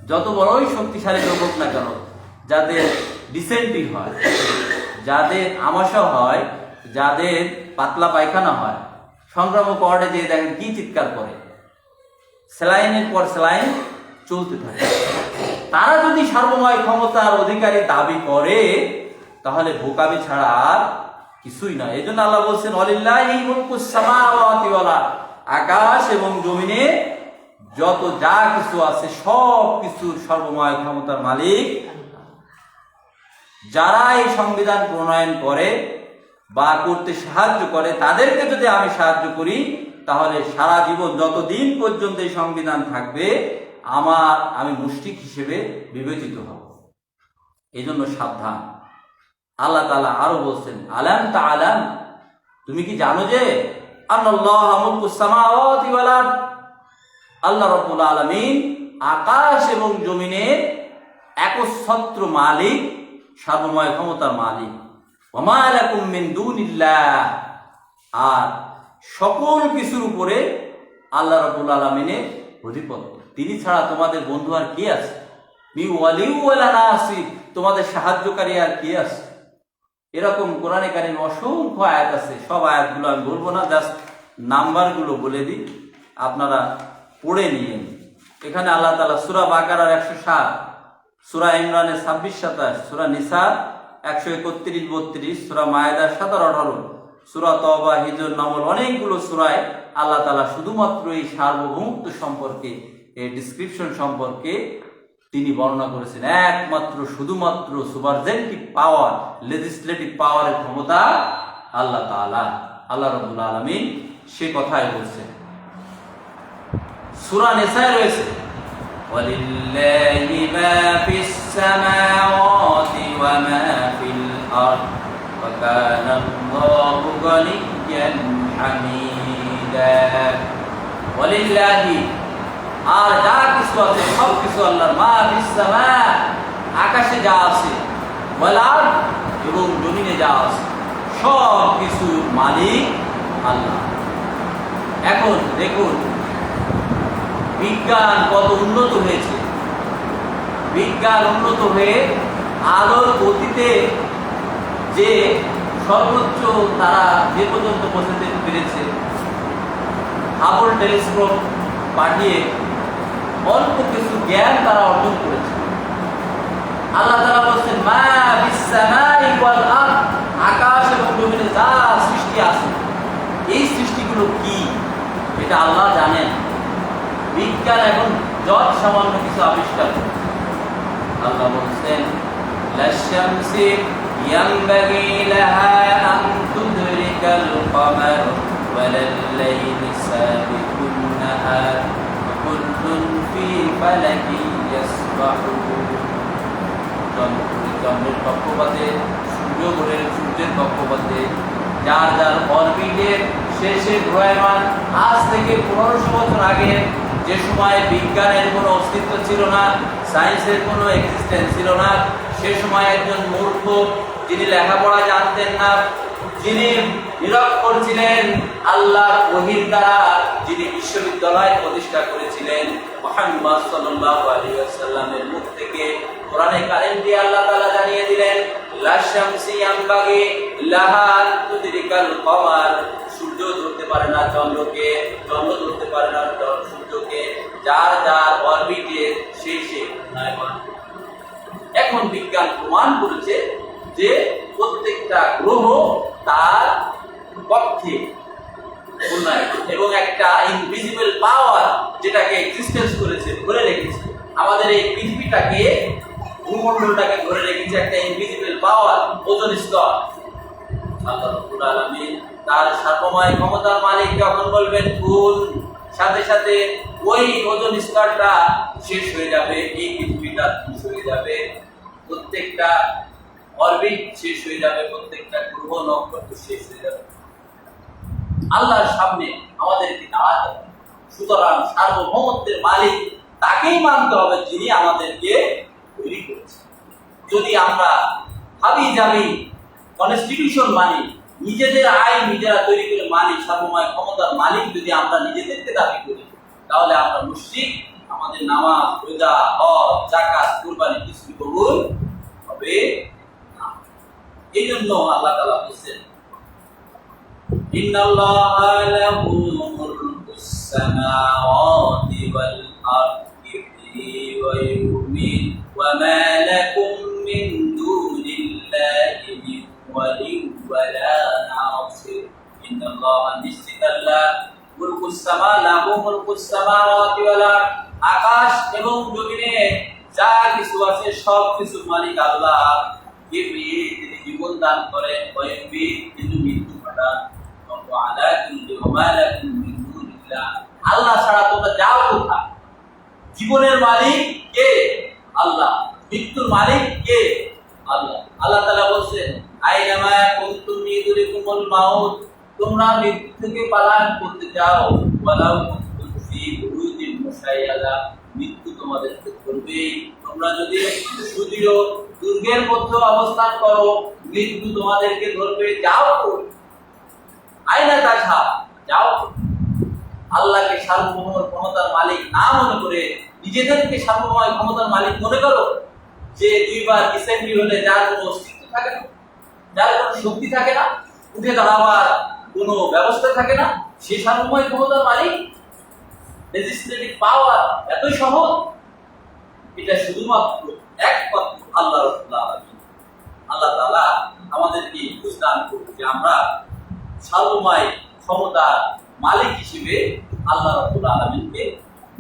যত বড়ই শক্তিশালী লোক হোক না কেন, যাদের ডিসেন্ট্রি হয়, যাদের আমাশা হয়, যাদের পাতলা পায়খানা হয়, সংগ্রাম কোয়ার্ডে যে দেখেন কি চিৎকার করে, স্যালাইনের পর স্যালাইন চলতে থাকে। তারা যদি সার্বময় ক্ষমতার অধিকারী দাবি করে, তাহলে বোকামি ছাড়া আর কিছুই না। এই জন্য আল্লাহ বলছেন, ওয়ালিল্লাহি মুলকুস সামাওয়াতি ওয়াল আরদ, আকাশ এবং জমিনে যত যা কিছু আছে সব কিছুর সর্বময় ক্ষমতার মালিক। যারা এই সংবিধান প্রণয়ন করে বা করতে সাহায্য করে, তাদেরকে যদি আমি সাহায্য করি, তাহলে সারা জীবন যতদিন পর্যন্ত এই সংবিধান থাকবে আমি মুশরিক হিসেবে বিবেচিত হব। এই জন্য সাবধান। আল্লাহ তাআলা আরো বলছেন, আলাম তাআলাম, তুমি কি জানো যে আল্লাহু মুলকুস সামাওয়াতি ওয়াল আরদ, আল্লাহ রাব্বুল আলামিন আকাশ এবং জমিনের একচ্ছত্র মালিক, সর্বময় ক্ষমতার মালিক। ওয়া মা লাকুম মিন দুনিল্লাহ, আর সকল কিছুর উপরে আল্লাহ রাব্বুল আলামিনের অধিপত্য। তিনি ছাড়া তোমাদের বন্ধু আর কে আছে? মি ওয়ালিউ ওয়ালা নাসির, তোমাদের সাহায্যকারী আর কে আছে? এরকম কোরআনে কারিম অসংখ্য আয়াত আছে। সব আয়াতগুলো আমি বলবো না, জাস্ট নাম্বারগুলো বলে দিই, আপনারা পড়ে নিন। এখানে আল্লাহ তাআলা সূরা বাকারার 107, সূরা ইমরানের 26-27, সূরা নিসার 131-32, সূরা মায়েদার 17-18, সূরা তওবা, হিজর, নামল, অনেকগুলো সূরায় আল্লাহ তাআলা শুধুমাত্র এই সার্বভৌমত্ব সম্পর্কে, এই ডিসক্রিপশন সম্পর্কে তিনি বর্ণনা করেছেন। একমাত্র শুধুমাত্র সুপারজেন্টিভ পাওয়ার, লেজিসলেটিভ পাওয়ারের ক্ষমতা আল্লাহ তাআলা, আল্লাহ রাব্বুল আলামিন সে কথাই বলছেন। সূরা নিসায় রয়েছে, ওয়ালিল্লাহি মা ফিস সামাওয়াতি ওয়া মা ফিল আরদ ওয়া কানা আল্লাহু গানিয়্যান হামিদা। ওয়ালিল্লাহি, আর যা কিছু আছে সব কিছু আল্লাহর, মা ফিস সামা, আকাশে যা আছে, ওয়াল আরদ, এবং জমিনে যা আছে, সব কিছুর মালিক আল্লাহ। এখন দেখুন বিজ্ঞান কত উন্নত হয়েছে। বিজ্ঞান উন্নত হয়ে আলোর গতিতে যে সর্বোচ্চ তারা যে পর্যন্ত পৌঁছতে পেরেছে, হাবল টেলিস্কোপ পাঠিয়ে অল্প কিছু জ্ঞান তারা অর্জন করেছে। আল্লাহ তাআলা বলেছেন, মা ফিস সামাই ওয়াল আরদ, আকাশ এবং জমিনে যা সৃষ্টি আছে, এই সৃষ্টিগুলো কি এটা আল্লাহ জানেন। বিজ্ঞান এখন যত সামান্য কিছু আবিষ্কার করেছে। আল্লাহ বলছেন, লাশ-শামসি ইয়ানবাগি লাহা আন তুদরিকাল কমার ওয়ালাল-লাইলি সাবিকুন নাহার ওয়া কুল্লুন ফি ফালাকিন ইয়াসবাহুন। চন্দ্রের কক্ষপথে, সূর্যের কক্ষপথে, যার যার অরবিটের শেষে ঘূর্ণায়মান। আজ থেকে 1500 বছর আগে, যে সময় বিজ্ঞানের কোনো অস্তিত্ব ছিল না, সায়েন্সের কোনো এক্সিস্টেন্স ছিল না, সে সময় একজন মূর্খ, যিনি লেখাপড়া জানতেন না, যিনি নিরক্ষর ছিলেন, আল্লাহর ওহীর দ্বারা যিনি বিশ্ববিদ্যালয় প্রতিষ্ঠা করেছিলেন, মুহাম্মদ সাল্লাল্লাহু আলাইহি ওয়াসাল্লামের মুখ থেকে কোরআনে কারীম দিয়ে আল্লাহ তাআলা জানিয়ে দিলেন, লাশ-শামসি ইয়ানবাগি লাহা আন তুদরিকাল কমার, সূর্য ধরতে পারে না চন্দ্রকে, চন্দ্র ধরতে পারে না সূর্যকে, যার যার অরবিটের শেষে ঘূর্ণায়মান। এখন বিজ্ঞান প্রমাণ করেছে যে প্রত্যেকটা গ্রহ তার পক্ষে ঘূর্ণায়মান, এবং একটা ইনভিজিবল পাওয়ার যেটাকে এক্সিস্টেন্স করেছে, ধরে রেখেছে, আমাদের এই পৃথিবীটাকে, ভূমণ্ডলটাকে ধরে রেখেছে একটা ইনভিজিবল পাওয়ার, ওজোন স্তর। আল্লাহ রাব্বুল আলামিন তার সার্বময় ক্ষমতার মালিক যখন বলবেন কুন, সাথে সাথে ওই ওজন স্তরটা শেষ হয়ে যাবে, এই পৃথিবীটা ধ্বংস হয়ে যাবে, প্রত্যেকটা অরবিট শেষ হয়ে যাবে, প্রত্যেকটা গ্রহ নক্ষত্র শেষ হয়ে যাবে। আল্লাহর সামনে আমাদেরকে দাঁড়াতে হবে। সুতরাং সার্বভৌমত্বের মালিক তাকেই মানতে হবে যিনি আমাদেরকে তৈরি করেছেন। যদি আমরা হাবি জাবি কনস্টিটিউশন মানি, নিজেদের আইন নিজেরা তৈরি করে মানি, সার্বময় ক্ষমতার মালিক যদি আমরা নিজেদেরকে দাবি করি, তাহলে আমরা মুশরিক, আমাদের নামাজ, রোজা, হজ, যাকাত, কুরবানি কিছুই কবুল হবে না। এই জন্য আল্লাহ তাআলা বলেছেন, ইন্নাল্লাহা লাহু মুলকুস সামাওয়াতি ওয়াল আরদি ওয়া ইউমিন ওয়া মা লাকুম মিন দুনিল্লাহি মিন ওয়ালিয়্যিন ওয়া লা নাসির। ইন্নাল্লাহা নিশ্চিতাল্লাহ মুলকুস সামা লাহু মুলকুস সামাওয়াতি ওয়াল আরদ, আকাশ এবং জমিনে যা কিছু আছে সব কিছুর মালিক আল্লাহ। তিনি জীবন দান করেন, কিন্তু মৃত্যু ঘটান। আল্লাহ ছাড়া তোমরা যাও কোথায়? জীবনের মালিক কে? আল্লাহ। মৃত্যুর মালিক কে? আল্লাহ। আল্লাহ তাআলা বলেন, আইনামা কুনতুম ইউদরিকুমুল মাউত, তোমরা মৃত্যু থেকে পালান করতে যাও, ওয়ালাউ কুনতুম ফি বুরুজিন মুশাইয়াদা, মৃত্যু তোমাদেরকে ধরবে। তোমরা যদি সুদৃঢ় দুর্গের মধ্যে অবস্থান করো, মৃত্যু তোমাদেরকে ধরবে। যাও, আইনা তাজহা, যাও। আল্লাহকে সার্বভৌম ক্ষমতার মালিক না মনে করে নিজেদেরকে সার্বভৌম ক্ষমতার মালিক মনে করো, যে দুইবার ডিসেম্বলি হলে যার কোনো অস্তিত্ব থাকে না, যার কোনো শক্তি থাকে না, উঠে দাঁড়াবার কোনো ব্যবস্থা থাকে না, সে সার্বভৌম ক্ষমতার মালিক। লেজিসলেটিভ পাওয়ার এতই সহজ, এটা শুধুমাত্র একমাত্র আল্লাহ রাব্বুল আলামিন। আল্লাহ তাআলা আমাদেরকে বুঝদান করুন যে আমরা সার্বময় ক্ষমতার মালিক হিসেবে আল্লাহ রাব্বুল আলামিনকে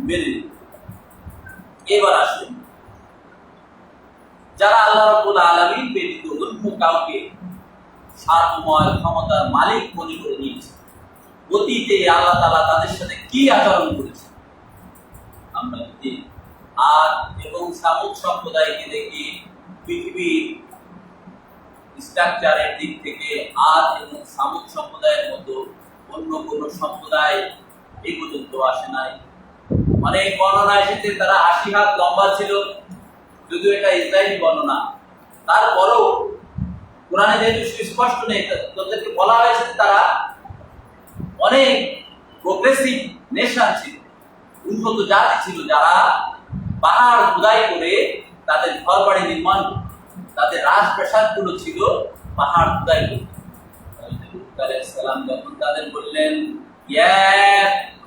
মেনে নিই। এবার আসুন, যারা আল্লাহ রাব্বুল আলামিন ব্যতীত অন্য কাউকে সার্বময় ক্ষমতার মালিক মনে করে নিয়েছে, অতীতে আল্লাহ তাআলা তাদের সাথে কি আচরণ করেছে আমরা দেখি। আর এবং সামুদ সম্প্রদায়কে দেখি, পৃথিবীর স্ট্রাকচারের দিক থেকে আর এবং সামুদ সম্প্রদায়ের মতো অন্য কোন সম্প্রদায় এই পর্যন্ত আসে নাই। অনেক বর্ণনা এসেছে তারা ৮০ হাত লম্বা ছিল, যদিও এটা ইসরায়েলি বর্ণনা। তারপরও কোরআনে যেহেতু সুস্পষ্ট নেই, তাদেরকে বলা হয়েছে তারা অনেক প্রোগ্রেসিভ নেশন ছিল, উন্নত জাতি ছিল, যারা পাহাড় খোদাই করে তাদের ঘর বাড়ি নির্মাণ, তাদের রাজপ্রাসাদ গুলো ছিল পাহাড় খোদাই করে। যখন তাদের বললেন, ইয়া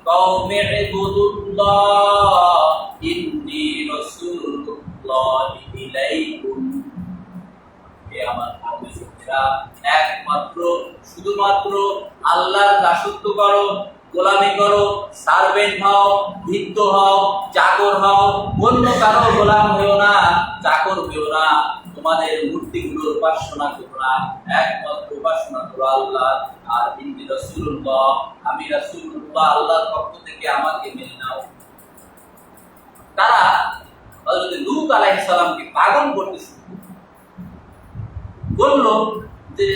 কওমি ইবুদুল্লাহ ইন্নী রাসূলুল্লাহি ইলাইকুম, হে আমার কওমেরা, একমাত্র শুধুমাত্র আল্লাহর দাসত্ব করো, গোলামি করো, সার্ভেন্ট হও, ভিত্ত হও, চাকর হও, অন্য কারো গোলাম হও না, চাকর হও না, তোমাদের মূর্তিগুলোর উপাসনা করো না, একমাত্র উপাসনা করো আল্লাহ। আর ইন্নী রাসূলুল্লাহ, আমি রাসূলুল্লাহ, আল্লাহর পক্ষ থেকে আমাকে মেনে নাও। তারা হযরত লূত আলাইহিস সালামকে পাগল করতে শুরু বলল যে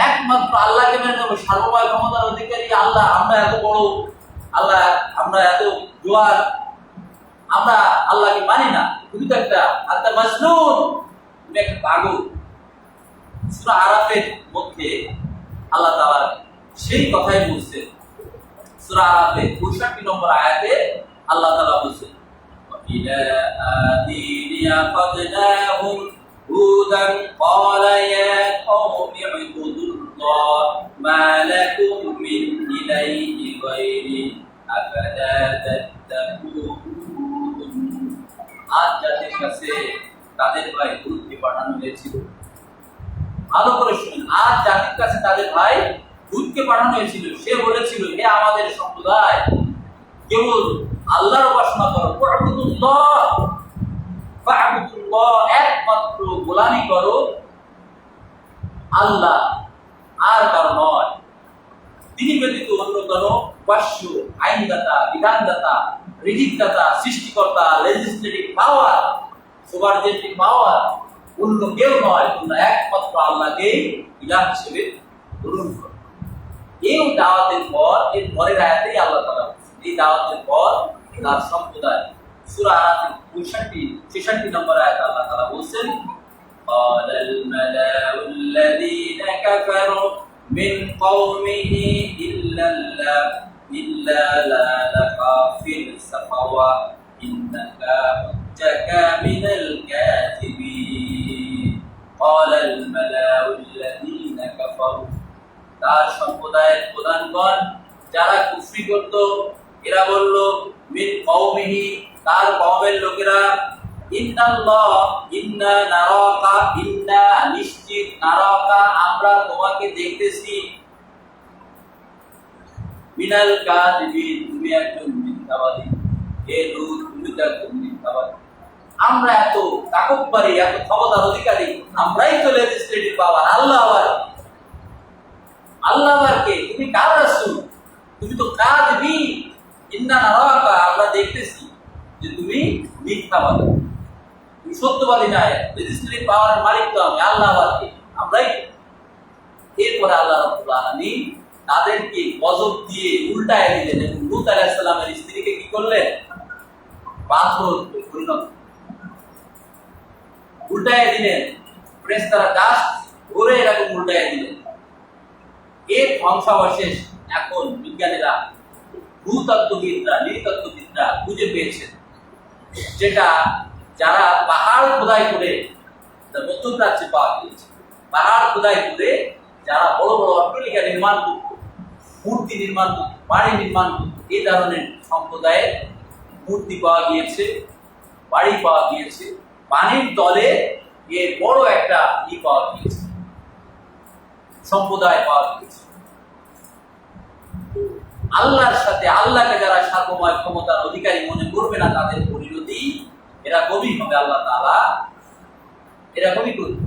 একমাত্র আল্লাহকে মেনে নেব, সার্বময় ক্ষমতার অধিকারী আল্লাহ, আমরা এত বড় আল্লাহ, আমরা এত জোয়ার, আমরা আল্লাহকে মানি না, তুমি তো একটা আত্মা মাজনুন, তুমি একটা পাগল। সূরা আরাফের মধ্যে আল্লাহ তাআলা সেই কথাই বলছেন। সূরা আরাফের ৬৫ নম্বর আয়াতে আল্লাহ তাআলা বলছেন, ইলা আদিয়া ফাদনাহুম হুদান ক্বালা ইয়া কওমি ইবুদুল্লাহ মা লাকুম মিন ইলাইহি গায়রি আফালা তাত্তাকুন। আজ জাতির কাছে তাদের ভাই হুদকে পাঠানো হয়েছিল। ভালো করে শুনুন, আজ জাতির কাছে তাদের ভাই হুদকে পাঠানো হয়েছিল। সে বলেছিল, হে আমাদের সম্প্রদায়, কেবল আল্লাহর উপাসনা করো, ফা'বুদুল্লাহ, একমাত্র গোলামি করো আল্লাহ, আর কারো নয়। তিনি ব্যতীত অন্য কোনো উপাস্য, আইনদাতা, বিধানদাতা, রিজিকদাতা, সৃষ্টিকর্তা, লেজিসলেটিভ পাওয়ার, সুপারজেটিভ পাওয়ার অন্য কেউ নয়, তোমরা একমাত্র আল্লাহকে ইলাহ হিসেবে গ্রহণ করো। এই দাওয়াতের পর, এর পরের আয়াতেই আল্লাহ তাআলা এই দাওয়াতের পর তার সম্প্রদায় সূরা আরাফের 66 নম্বর আয়াতে আল্লাহ তাআলা বলছেন, قال الملأ الذين كفروا من قومه إلا لك في السقوى إنك كنت من الكاذبين قال الملأ الذين كفروا তার সম্প্রদায়ের প্রধানগণ যারা কুফরি করত, এরা বলল, মিন কওমিহি, তার কওমের লোকেরা, ইন্না নারাকা, ইন্না নিশ্চিত, নারাকা আমরা তোমাকে দেখতেছি, মিনাল কাযিবিন তুমি একজন মিথ্যাবাদী, হে লূত তুমি তো একজন মিথ্যাবাদী। আমরা এত তাকব্বুরি, এত ক্ষমতার অধিকারী, আমরাই তো লেজিসলেটিভ পাওয়ার, আল্লাহকে তুমি কার রাসূল, তুমি তো কাযিবিন, ইন্না নারাকা আমরা দেখতেছি যে তুমি মিথ্যাবাদী, তুমি সত্যবাদী নয়, লেজিসলেটিভ পাওয়ারের মালিক তো আমি, আল্লাহকে আমরাই। এরপরে আল্লাহ রাব্বুল আলামিন তাদেরকে গজব দিয়ে উল্টায় দিলেন এবং লূত আলাইহিস সালামের স্ত্রীকে কি করলেন? পাথর পরিণত উল্টায় দিলেন, ফেরেশতারা ডাস্ট ঘুরে এরকম উল্টায় দিলেন। এর ধ্বংসাবশেষ এখন বিজ্ঞানীরা, ভূতত্ত্ববিদরা, নৃতত্ত্ববিদরা খুঁজে পেয়েছেন, যেটা যারা পাহাড় খোদাই করে মধ্যপ্রাচ্যে পাওয়া গিয়েছে। পাহাড় খোদাই করে যারা বড় বড় অট্টালিকা নির্মাণ করত, মূর্তি নির্মাণ করত, বাড়ি নির্মাণ করত, এই ধরনের সম্প্রদায়ের মূর্তি পাওয়া গিয়েছে, বাড়ি পাওয়া গিয়েছে, পানির তলে এর বড় একটা পাওয়া গিয়েছে, সম্প্রদায় পাওয়া গিয়েছে। আল্লাহর সাথে, আল্লাহকে যারা সার্বময় ক্ষমতার অধিকারী মনে করবে না, তাদের পরিণতি এরকমই হবে। আল্লাহ তাআলা এরকমই করবে।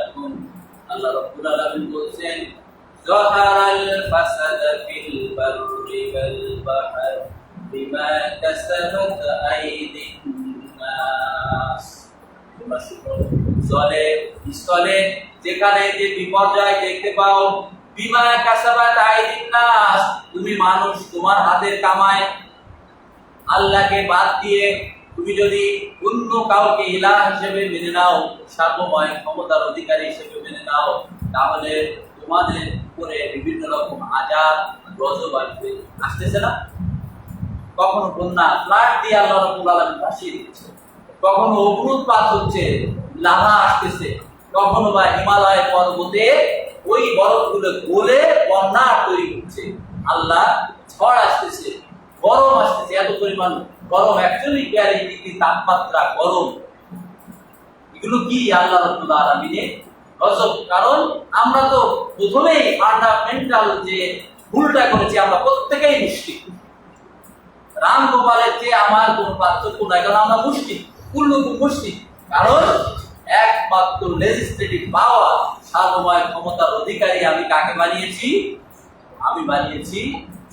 এখন আল্লাহ রাব্বুল আলামিন বলছেন, যাহারাল ফাসাদা ফিল বাররি ওয়াল বাহর বিমা কাসাবাত আইদিন নাস। তোমরা শুনো, স্থলে যেখানে যে বিপর্যয় দেখতে পাও, বিমা কাসাবাত আইদিন নাস, তুমি মানুষ তোমার হাতের কামায়, আল্লাহকে বাদ দিয়ে তুমি যদি অন্য কাউকে ইলাহ হিসেবে মেনে নাও, সার্বময় ক্ষমতার অধিকারী হিসেবে মেনে নাও, তাহলে তোমাদের উপরে বিভিন্ন রকম আযাব, গজব আসবে। আসতেছে না? কখনো বন্যা, ফ্লাড দিয়ে আল্লাহ রাব্বুল আলামিন ভাসিয়ে দিচ্ছে, কখনো অগ্নুৎপাত হচ্ছে, লাভা আসতেছে, কখনো বা হিমালয় পর্বতে ওই বরফগুলো গলে বন্যা তৈরি হচ্ছে, আল্লাহ ঝড় আসতেছে, গরম আসতেছে, এত পরিমাণ গরম, অ্যাকচুয়ালি 42 ডিগ্রি তাপমাত্রা, গরম। এগুলো কি? আল্লাহ রাব্বুল আলামিনের গজব। কারণ আমরা তো প্রথমেই ফান্ডামেন্টাল যে ভুলটা করেছি, আমরা প্রত্যেকেই মুশরিক। রাম গোপালের চেয়ে আমার কোন পার্থক্য নাই, কারণ আমরা মুশরিক, কুল্লুকুম মুশরিক। কারণ একমাত্র লেজিসলেটিভ পাওয়ার, সার্বময় ক্ষমতার অধিকারী আমি কাকে বানিয়েছি? আমি বানিয়েছি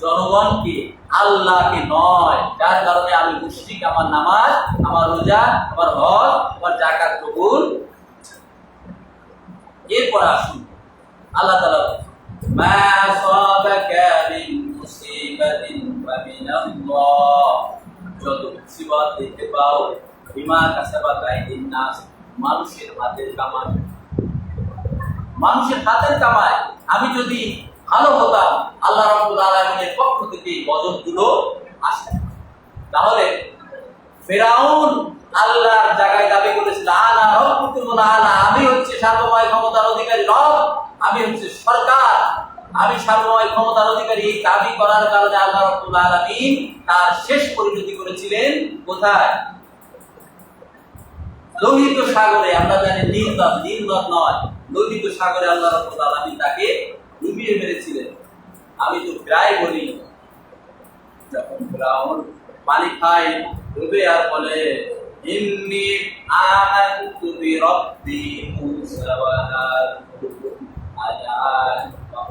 জনগণকে, আল্লাহকে নয়। যার কারণে আমি মুশরিক, আমার নামাজ, আমার রোজা, আমার হজ, আমার যাকাত কবুল। এরপর আসুন আল্লাহ তাআলা, মা আসাবাকা মিন মুসিবাতিন ফামিনাল্লাহ, যত মুসিবত দেখতে পাও, বিমা কাসাবাত আইদিন নাস, মানুষের হাতের কামাই, মানুষের হাতের কামাই। আমি যদি ভালো হতাম, আল্লাহ রাব্বুল আলামিনের পক্ষ থেকে গজবগুলো আসে। তাহলে ফিরআউন আল্লাহর জায়গায় দাবি করেছিল, আনা রাব্বুকুমুল আলা, আমি হচ্ছে সার্বময় ক্ষমতার অধিকারী রব, আমি হচ্ছে সরকার, আমি সার্বময় ক্ষমতার অধিকারী। এই দাবি করার কারণে আল্লাহ রাব্বুল আলামিন তার শেষ পরিণতি করেছিলেন কোথায়? লোহিত সাগরে। আমরা জানি নীল নদ নয়, লোহিত সাগরে আল্লাহ রাব্বুল আলামিন তাকে ডুবিয়ে মেরেছিলেন। আমি তো প্রায় বলি, যখন ফিরআউন পানি খায়, ডুবে আর বলে, ইন্নী আমানতু বিরাব্বি মূসা ওয়া হারুন আলা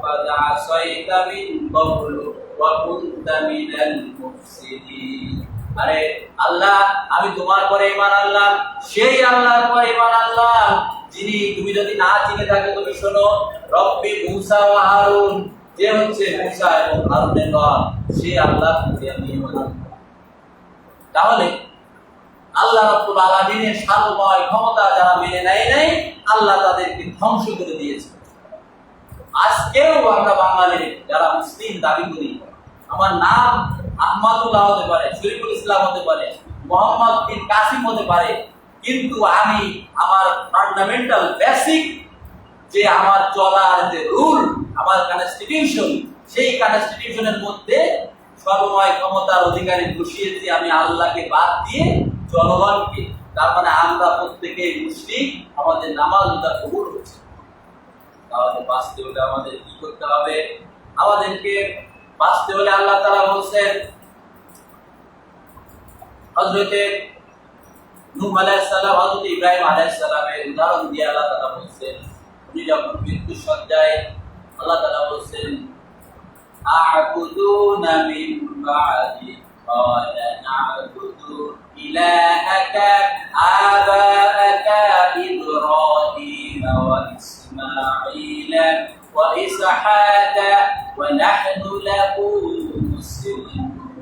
وقد عصيت من قبل وكنت من المفسدين আরে আল্লাহ আমি তোমার পরে ঈমান আনলাম সেই আল্লাহর পরে ঈমান আনলাম যিনি তুমি যদি না চিনে থাকো তুমি শোনো রব্বি মুসা ওয়া হারুন যে হচ্ছে মুসা এবং হারুনের রব সেই আল্লাহর প্রতি আমি ঈমান আনলাম। তাহলে আল্লাহ রাব্বুল আলামিনের সার্বময় ক্ষমতা যারা মেনে নেয় নাই আল্লাহ তাদেরকে ধ্বংস করে দিয়েছে। আজকেও আমরা বাঙালি যারা মুসলিম দাবি করি আমার নাম আহমদুল্লাহ হতে পারে, শরীফুল ইসলাম হতে পারে, মোহাম্মদ বিন কাসিম হতে পারে, কিন্তু আমি আমার ফান্ডামেন্টাল বেসিক যে আমার চলার যে রুল আমার কনস্টিটিউশন সেই কনস্টিটিউশনের মধ্যে সর্বময় ক্ষমতার অধিকারী বসিয়েছি আমি আল্লাহকে বাদ দিয়ে জনগণকে। তার মানে আমরা প্রত্যেকেই মুসলিম, আমাদের নামাজ কবুল হচ্ছে। তাহলে বাঁচতে হলে আমাদের কি করতে হবে? আমাদেরকে বাঁচতে হলে আল্লাহ তাআলা বলছেন হযরতে নূহ আলাইহিস সালাম হযরত ইব্রাহিম আলাইহিস সালামের উদাহরণ দিয়ে আল্লাহ তাআলা বলছেন উনি যখন মৃত্যু সজ্জায় আল্লাহ তাআলা বলছেন আ'বুদুনা মিন বা'দি ক্বালা না'বুদু ইলাহাকা আবাআকা ইব্রাহিম ওয়া ইসমাঈল ওয়া ইসহাক ওয়া নাহনু লাহু মুসলিমুন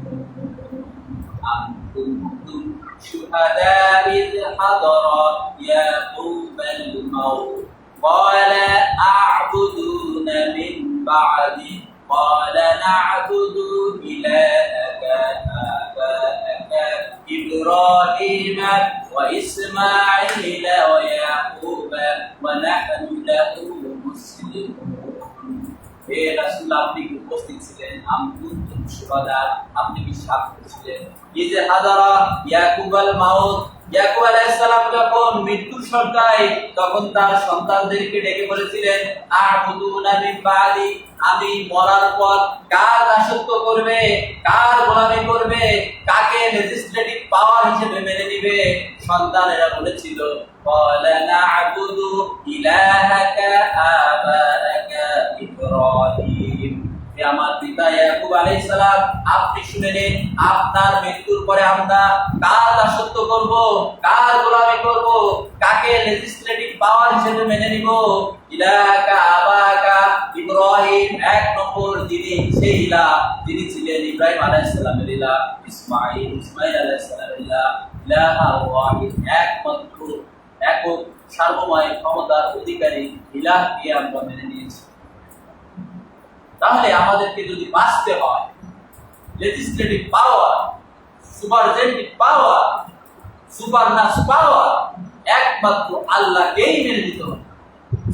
আম কুনতুম শুহাদা ইয হাদারা ইয়াকুবাল মাউত ক্বালা আ'বুদুনা মিন বা'দি قال نعبد إلهك آباءك إبراهيم وإسماعيل ويعقوب ونحن له مسلمون হে রাসূল আপনি কি উপস্থিত ছিলেন? আমকুনতুম শুহাদা আপনি কি সাক্ষী ছিলেন? ইয হাদারা ইয়াকুবাল মাউত ইয়াকুব আলাইহিস সালাম যখন মৃত্যুর শয্যায় তখন তার সন্তানদেরকে ডেকে বলেছিলেন আ'বুদুনা মিন বা'দি আমি মরার পর কার দাসত্ব করবে, কার গোলামি করবে, কাকে লেজিসলেটিভ পাওয়ার হিসেবে মেনে নিবে? সন্তানেরা বলেছিল ক্বালা না'বুদু ইলাহাকা আবাআকা ইব্রাহিম হে আমার পিতা ইয়াকুব আলাইহিস সালাম আপনি শুনে নিন আপনার মৃত্যুর পরে আমরা কার দাসত্ব করব, কার গোলামি করব, কাকে লেজিসলেটিভ পাওয়ার হিসেবে মেনে নিব? ইলাহাকা আবাআকা ইব্রাহিম এক নম্বর যিনি সেই ইলাহ যিনি ছিলেন ইব্রাহিম আলাইহিস সালামের ইলাহ, ইসমাঈল আলাইহিস সালামের ইলাহ, ইলাহা ওয়াহিদ একমাত্র একক সার্বময় ক্ষমতার অধিকারী ইলাহকে আমরা মেনে নিয়েছি। তাহলে আমাদেরকে যদি বাঁচতে হয় লেজিসলেটিভ পাওয়ার, সুপারজেন্টিভ পাওয়ার, সুপারনাস পাওয়ার একমাত্র আল্লাহকেই মেনে নিতে হবে।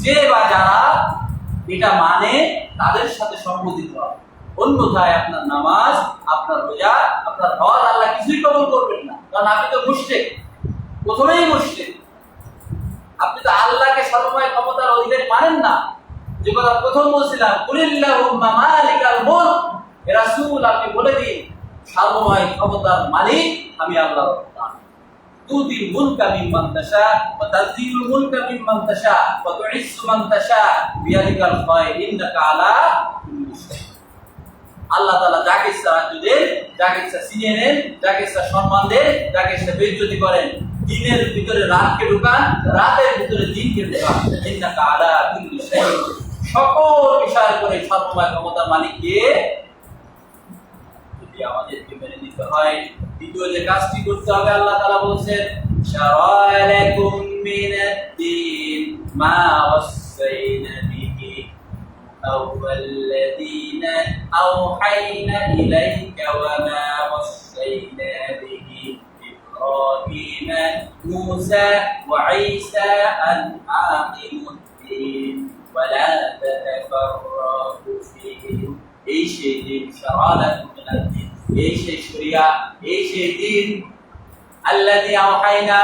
যে বা যারা এটা মানে তাদের সাথে সম্বোধিত হবে, অন্যথায় আপনার নামাজ, আপনার রোজা, আপনার হজ আল্লাহ কিছুই কবুল করবেন না, কারণ আপনি তো মুশরিক, প্রথমেই মুশরিক। আপনি তো আল্লাহকে সর্বময় ক্ষমতার অধিকারী মানেন না। যে কথা প্রথম বলছিলাম কুলিল্লাহুম্মা মালিকাল মুলক, হে রাসূল আপনি বলে দিন সর্বময় ক্ষমতার মালিক আমি আল্লাহ। তুদিল মুলকা মিম্মান তাশা ওয়া তাযিলুল মুলকা মিম্মান তাশা ওয়া তুইজ্জু মান তাশা বিয়াদিকাল খায়র ইন্নাকা আলা কুল্লি শাই। আল্লাহ তাআলা যাকে ইচ্ছা রাজ্য দেন, যাকে ইচ্ছা ছিনিয়ে নেন, যাকে ইচ্ছা সম্মান দেন, যাকে ইচ্ছা বেইজ্জতি করেন। দিনের ভিতরে রাতকে ঢুকান, রাতের ভিতরে দিনকে ঢুকান। ইন্নাকা আলা কুল্লি শাই, সকল বিষয় করে সর্বময় ক্ষমতার মালিককে যদি আমাদেরকে মেনে নিতে হয়, দ্বিতীয় যে কাজটি করতে হবে আল্লাহ তাআলা বলছেন শারা'a লাকুম মিনাদ-দীন মা ওয়াসাইনা বিহি আওয়াল্লাযীনা আওহাইনা ইলাইকা ওয়া মা ওয়াসাইনা বিহি ইব্রাহিমা মূসা ওয়া ঈসা আন আকিমুদ-দীন ওয়া লা তাতাফাররাকু ফীহি। এই সেই দিন শারা'a লাকুম মিনাদ-দীন, এই সেই শরিয়া, এই সেই দিন আল্লাযী আওহাইনা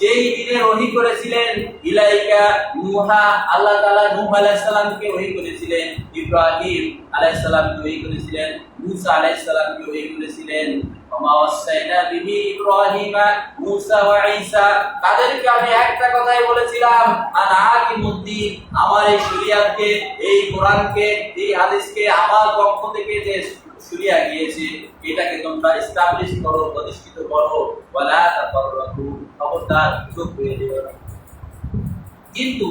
যেই দিনে ওহী করেছিলেন ইলাইকা নূহা, আল্লাহ তাআলা নূহ আলাইহিস সালামকে ওহী করেছিলেন, ইব্রাহিম আলাইহিস সালামকে ওহী করেছিলেন, মূসা আলাইহিস সালামকে ওহী করেছিলেন। ওমা ওয়াসাইনা বিহি ইব্রাহিমা মূসা ওয়া ঈসা, তাদেরকে আমি একটা কথাই বলেছিলাম, আনা আকিমুদ্দিন, আমার এই শরিয়াতকে, এই কোরআনকে, এই হাদিসকে আমার পক্ষ থেকে যে শরিয়া গিয়েছে এটাকে তোমরা এস্টাবলিশ করো, প্রতিষ্ঠিত করো। ওয়ালা তাফাররাকু, খবরদার চুপ হয়ে যেও না। কিন্তু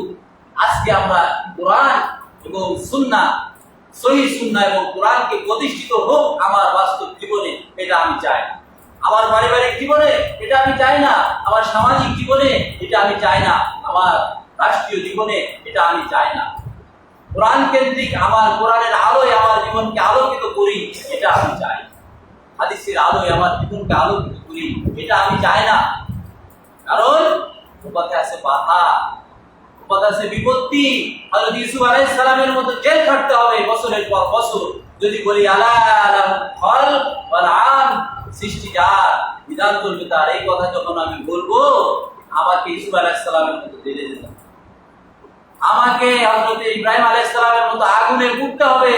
আজকে আমরা কোরআন এবং সুন্নাহ, সহিহ সুন্নাহ এবং কোরআনকে প্রতিষ্ঠিত হোক আমার বাস্তব জীবনে, এটা আমি চাই। আমার পারিবারিক জীবনে এটা আমি চাই না, আমার সামাজিক জীবনে এটা আমি চাই না, আমার রাষ্ট্রীয় জীবনে এটা আমি চাই না। কোরআন কেন্দ্রিক আমার কোরআনের আলোয় আমার জীবনকে আলোকিত করি, এটা আমি চাই। হাদিসের আলোয় আমার জীবনকে আলোকিত করি, এটা আমি চাই না। কারণ উপাতে আছে বাধা, উপাতে আছে বিপত্তি। হযরত ইউসুফ আলাইহিস সালামের মতো জেল খাটতে হবে বছরের পর বছর যদি বলি আলা লাহুল খালক ওয়াল আম, সৃষ্টি যার, বিধান চলবে তার। এই কথা যখন আমি বলবো, আমাকে ইউসুফ আলাইহিস সালামের মতো জেলে যেতে হবে, আমাকে হযরত ইব্রাহিম আলাইহিস সালামের মতো আগুনে পুড়তে হবে,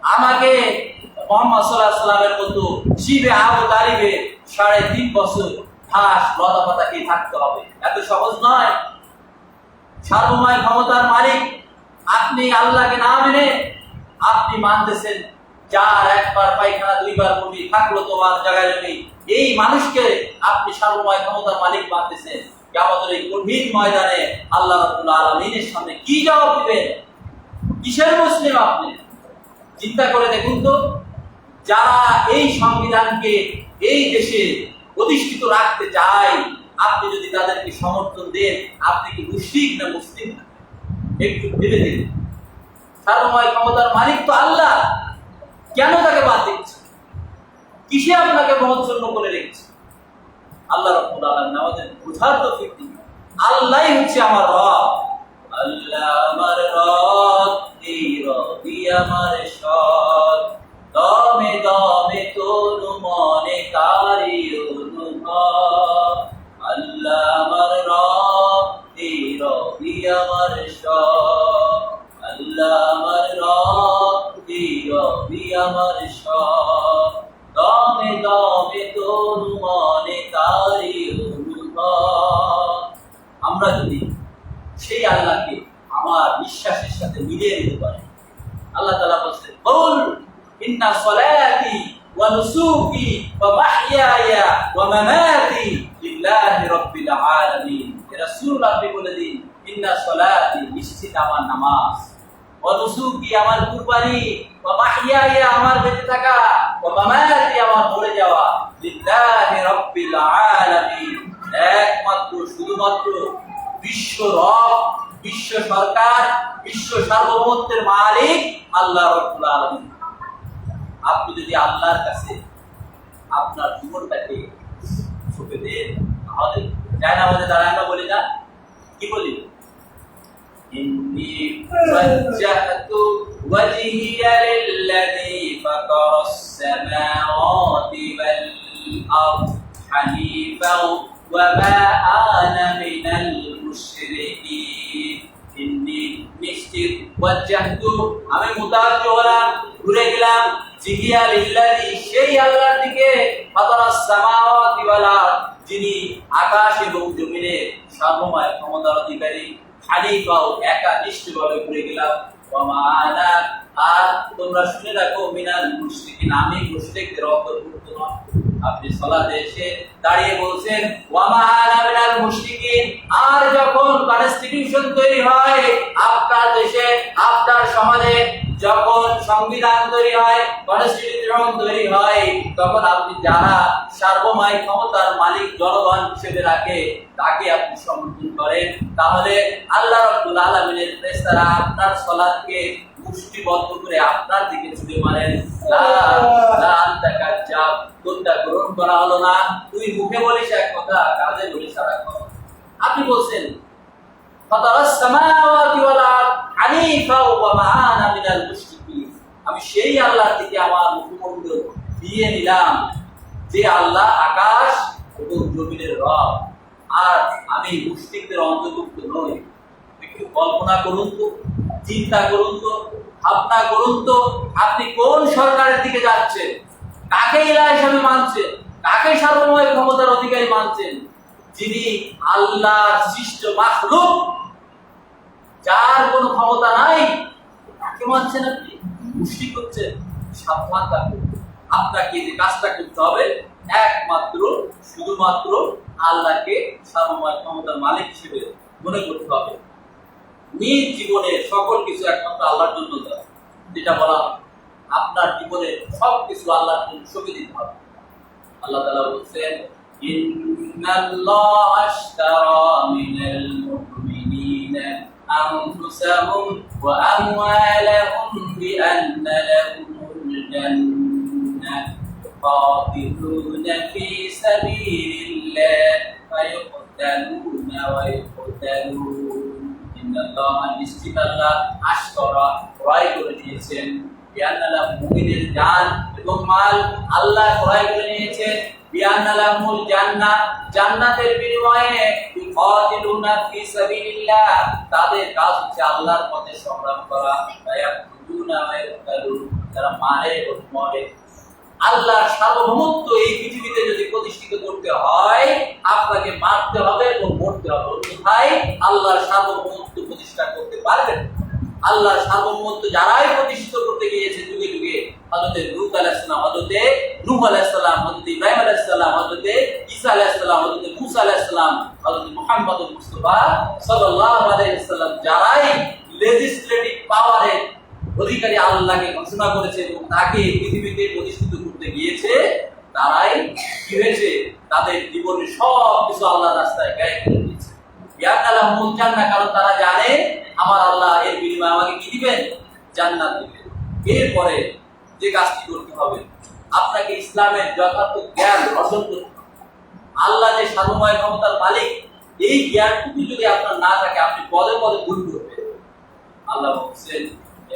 আমাকে মুহাম্মদ সাল্লাল্লাহু আলাইহি সাল্লামের মতো শিবে আবু তালিবে 3.5 বছর ঘাস লতা পাতা খেয়ে থাকতে হবে। এত সহজ নয়। সার্বময় ক্ষমতার মালিক আপনি, আল্লাহকে না মেনে আপনি মানতেছেন যার একবার পায়খানা দুইবার বমি থাকলো তোমার জায়গায় জমি, এই মানুষকে আপনি সার্বময় ক্ষমতার মালিক মানতেছেন। কিয়ামতের এই কঠিন ময়দানে আল্লাহ রাব্বুল আলামিনের সামনে কি জবাব দিবেন? কিসের মুসলিম আপনি? চিন্তা করে দেখুন তো, যারা এই সংবিধানকে এই দেশে প্রতিষ্ঠিত রাখতে চায়, আপনি যদি তাদেরকে সমর্থন দেন, আপনি কি মুশরিক না মুসলিম? একটু ভেবে দেখুন। সার্বময় ক্ষমতার মালিক তো আল্লাহ, কেন তাকে বাদ দিচ্ছে? কিসে আপনাকে মহৎজন্য করে রেখেছে? আল্লাহ রাব্বুল আলামিন আমাদের বুঝার তৌফিক দিন। আল্লাহই হচ্ছে আমার রব, আল্লাহ আমার রব, এই রবই আমার সব, দমে দমে তনু মনে তারি অনুভব। আল্লাহ আমার রব, এই রবই আমার সব, আল্লাহ আমার রব, এই রবই আমার সব, দমে দমে তনু মনে তারি অনুভব। আমরা যদি সেই আল্লাহকে আমার বিশ্বাসের সাথে মিলিয়ে নিতে পারি, আল্লাহ তাআলা বলেন, কুল ইন্না সলাতি ওয়া নুসুকি ওয়া মাহইয়ায়া ওয়া মামাতি লিল্লাহি রাব্বিল আলামিন। রাসূল আপনি বলে দিন, ইন্না সলাতি, নিশ্চিত আমার নামাজ, ওয়া নুসুকি আমার কুরবানি, ওয়া মাহইয়ায়া আমার বেঁচে থাকা, ওয়া মামাতি আমার মরে যাওয়া, লিল্লাহি রাব্বিল আলামিন, একমাত্র শুধুমাত্র বিশ্ব রব, বিশ্ব সরকার, বিশ্ব সার্বভৌমত্বের মালিক আল্লাহ রাব্বুল আলামিন। আপনি যদি আল্লাহর কাছে আপনার জীবনটাকে সঁপে দেন, তাহলে যায় না, আমাদের দাঁড়ায় আমরা বলি না, কি বলি? ইন্নী ওয়াজ্জাহতু ওয়াজহিয়া লিল্লাযী ফাতারাস সামাওয়াতি ওয়াল আরদ হানিফাও ওয়া মা আনা মিনাল মুশরিকিন। ইন্নী, নিশ্চিত, ওয়াজ্জাহতু, আমি মুতাওয়াজ্জিহ হলাম, ঘুরে গেলাম, জিহিয়া লিল্লাযী, সেই আল্লাহর দিকে, ফাতারাস সামাওয়াতি ওয়াল আরদ, যিনি আকাশ এবং জমিনের সার্বময় ক্ষমতার অধিকারী, হানিফাও, একানিষ্ঠভাবে ঘুরে গেলাম, ওয়া মা আনা, আর তোমরা শুনে রাখো, মিনাল মুশরিকিন, আমি মুশরিকদের অন্তর্ভুক্ত নয়। আপনি সালাতে এসে দাঁড়িয়ে বলছেন ওয়া মা আনা মিনাল মুশরিকিন, আর যখন কনস্টিটিউশন তৈরি হয় আপনার দেশে, আপনার সমাজে, যখন সংবিধান তৈরি হয়, কনস্টিটিউশন তৈরি হয়, তখন আপনি যারা সার্বময় ক্ষমতার মালিক জনগণ হিসেবে রাখে তাকে আপনি সমর্থন করেন, তাহলে আল্লাহ রাব্বুল আলামিনের ফেরেশতারা আপনার সালাতকে মুষ্টিবদ্ধ করে আপনার দিকে ছুটে মারেন, লা লা তাকাজ্জাব, কোনটা গ্রহণ করা হলো না, তুই মুখে বলিস এক কথা, কাজে বলিস আর এক কথা। আপনি বলছেন ফাতারাস সামাওয়াতি ওয়াল আরদ হানিফা ওয়া মা আনা মিনাল মুশরিকিন, আমি সেই আল্লাহর দিকে আমার মুখমণ্ডল দিয়ে নিলাম যে আল্লাহ আকাশ এবং জমিনের রব, আর আমি মুশরিকদের অন্তর্ভুক্ত নই। একটু কল্পনা করুন তো, চিন্তা করুন তো, ভাবনা করুন তো, আপনি কোন সরকারের দিকে যাচ্ছেন, কাকে ইলাহ হিসাবে মানছেন, কাকে সার্বভৌম ক্ষমতার অধিকারী মানছেন? যিনি আল্লাহর সৃষ্ট মাখলুক, যার কোনো ক্ষমতা নাই, তাকে মানছেন আপনি, মুশরিক হচ্ছেন। সাবধান থাকুন। আপনাকে যে কাজটা করতে হবে, একমাত্র শুধুমাত্র আল্লাহকে সার্বভৌম ক্ষমতার মালিক হিসেবে মনে করতে হবে। নিজ জীবনের সকল কিছু একমাত্র আল্লাহর জন্য দেওয়া, যেটা বলা আপনার জীবনের সবকিছু আল্লাহর জন্য সঁপে দিতে হবে। আল্লাহ তাআলা বলছেন, ইন্নাল্লাহা আশতারা মিনাল মুমিনিনা আনফুসাহুম ওয়া আমওয়ালাহুম বিআন্না লাহুমুল জান্নাহ ইউকাতিলুনা ফী সাবিলিল্লাহ ফায়াকতুলুনা ওয়া ইউকতালুন। ইন্নাল্লাহা নিশ্চিত আল্লাহ আশতারা ক্রয় করে নিয়েছেন বিআন্না মুমিনের জান এবং মাল আল্লাহ ক্রয় করে নিয়েছেন বিআন্না লাহুমুল জান্নাহ, জান্নাতের বিনিময়ে ইউকাতিলুনা ফী সাবিলিল্লাহ, তাদের কাজ হচ্ছে আল্লাহর পথে সংগ্রাম করা। ফায়াকতুলুনা ওয়া ইউকতালুন, তারা মারে এবং মরে। আল্লাহর সার্বভৌমত্ব এই পৃথিবীতে যদি প্রতিষ্ঠিত করতে হয়, আপনাকে মারতে হবে এবং মরতে হবে, অন্যথায় আল্লাহর সার্বভৌমত্ব প্রতিষ্ঠা করতে পারবেন। আল্লাহর সার্বভৌমত্ব যারাই প্রতিষ্ঠিত করতে গিয়েছে যুগে যুগে, হযরত লূত আলাইহিস সালাম, হযরত নূহ আলাইহিস সালাম, হযরত ইব্রাহিম আলাইহিস সালাম, হযরত ঈসা আলাইহিস সালাম, হযরত মূসা আলাইহিস সালাম, হযরত মুহাম্মদুর মুস্তাফা সাল্লাল্লাহু আলাইহি ওয়াসাল্লাম, যারাই লেজিসলেটিভ পাওয়ারের অধিকারী আল্লাহকে ঘোষণা করেছে এবং তাকে পৃথিবীতে প্রতিষ্ঠিত করতে গিয়েছে, তারাই কি হয়েছে? তাদের জীবনের সব কিছু আল্লাহর রাস্তায় ব্যয় করে দিয়েছে। ইয়াকালাহুমুল জান্নাহ, কারণ তারা জানে আমার আল্লাহ এর বিনিময়ে আমাকে কি দিবেন? জান্নাত দিবেন। এরপরে যে কাজটি করতে হবে, আপনাকে ইসলামের যথার্থ জ্ঞান অর্জন করতে হবে। আল্লাহ যে সার্বভৌম ক্ষমতার মালিক, এই জ্ঞানটুকু যদি আপনার না থাকে, আপনি পদে পদে ভুল করবেন। আল্লাহ বলছেন,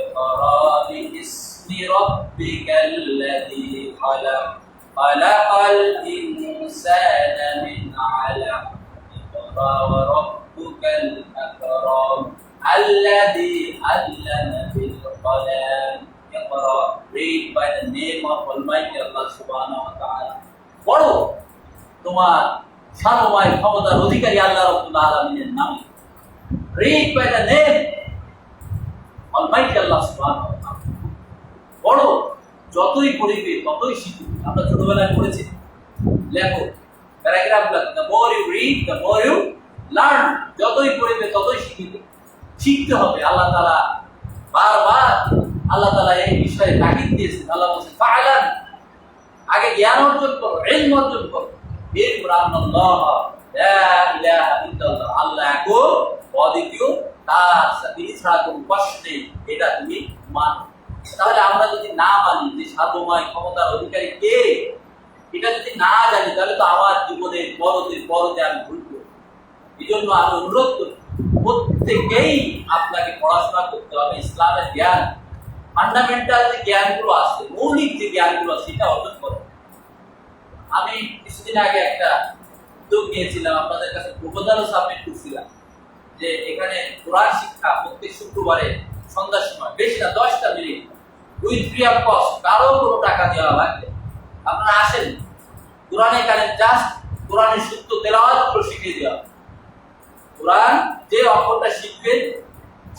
اقرأ باسم ربك الذي خلق خلق الإنسان من علق اقرأ وربك الأكرم الذي علم بالقلم اقرأ, read by the name of Almighty Allah subhanahu wa ta'ala, পড়ো তোমার সার্বভৌম ক্ষমতার অধিকারী আল্লাহ রাব্বুল আলামিনের নামে। read by the name Almighty Allah subhanahu wa ta'ala, পড়ো, যতই পড়িবে ততই শিখবে। আমরা ছোটবেলায় পড়েছি, লেখো, প্যারাগ্রাফ লেখো, the more you read the more you learn, যতই পড়িবে ততই শিখবে। শিখতে হবে। আল্লাহ তাআলা বারবার আল্লাহ তাআলা এই বিষয়ে তাকিদ দিয়েছেন। আল্লাহ বলেছেন, ফা'লান, আগে জ্ঞান অর্জন করো, ইলম অর্জন করো। এরপর আল্লাহ লা ইলাহা ইল্লাল্লাহ, আল্লাহ এক, অদ্বিতীয়, তার তিনি ছাড়া কোনো উপাস্য নেই, এটা তুমি মানো। তাহলে আমরা যদি না মানি যে সার্বভৌম ক্ষমতার অধিকারী কে, এটা যদি না জানি, তাহলে তো আমার জীবনের পরতে আমি ভুল করব। এই জন্য আমি অনুরোধ করি, প্রত্যেকেই আপনাকে পড়াশোনা করতে হবে। ইসলামের জ্ঞান, ফান্ডামেন্টাল যে জ্ঞানগুলো আছে, মৌলিক যে জ্ঞানগুলো আছে, সেটা অর্জন করো। আমি কিছুদিন আগে একটা উদ্যোগ নিয়েছিলাম, আপনাদের কাছে প্রপোজালও সাবমিট করছিলাম যে এখানে কোরআন শিক্ষা প্রত্যেক শুক্রবারে সন্ধ্যার সময়, বেশি না 10টা minute, with free of cost, কারো কোনো টাকা দেওয়া লাগবে, আপনারা আসেন, কোরআনে কারিম জাস্ট কোরআনের সূত্র তেলাওয়াত করে শিখিয়ে দেওয়া। কোরআন যে অক্ষরটা শিখবেন,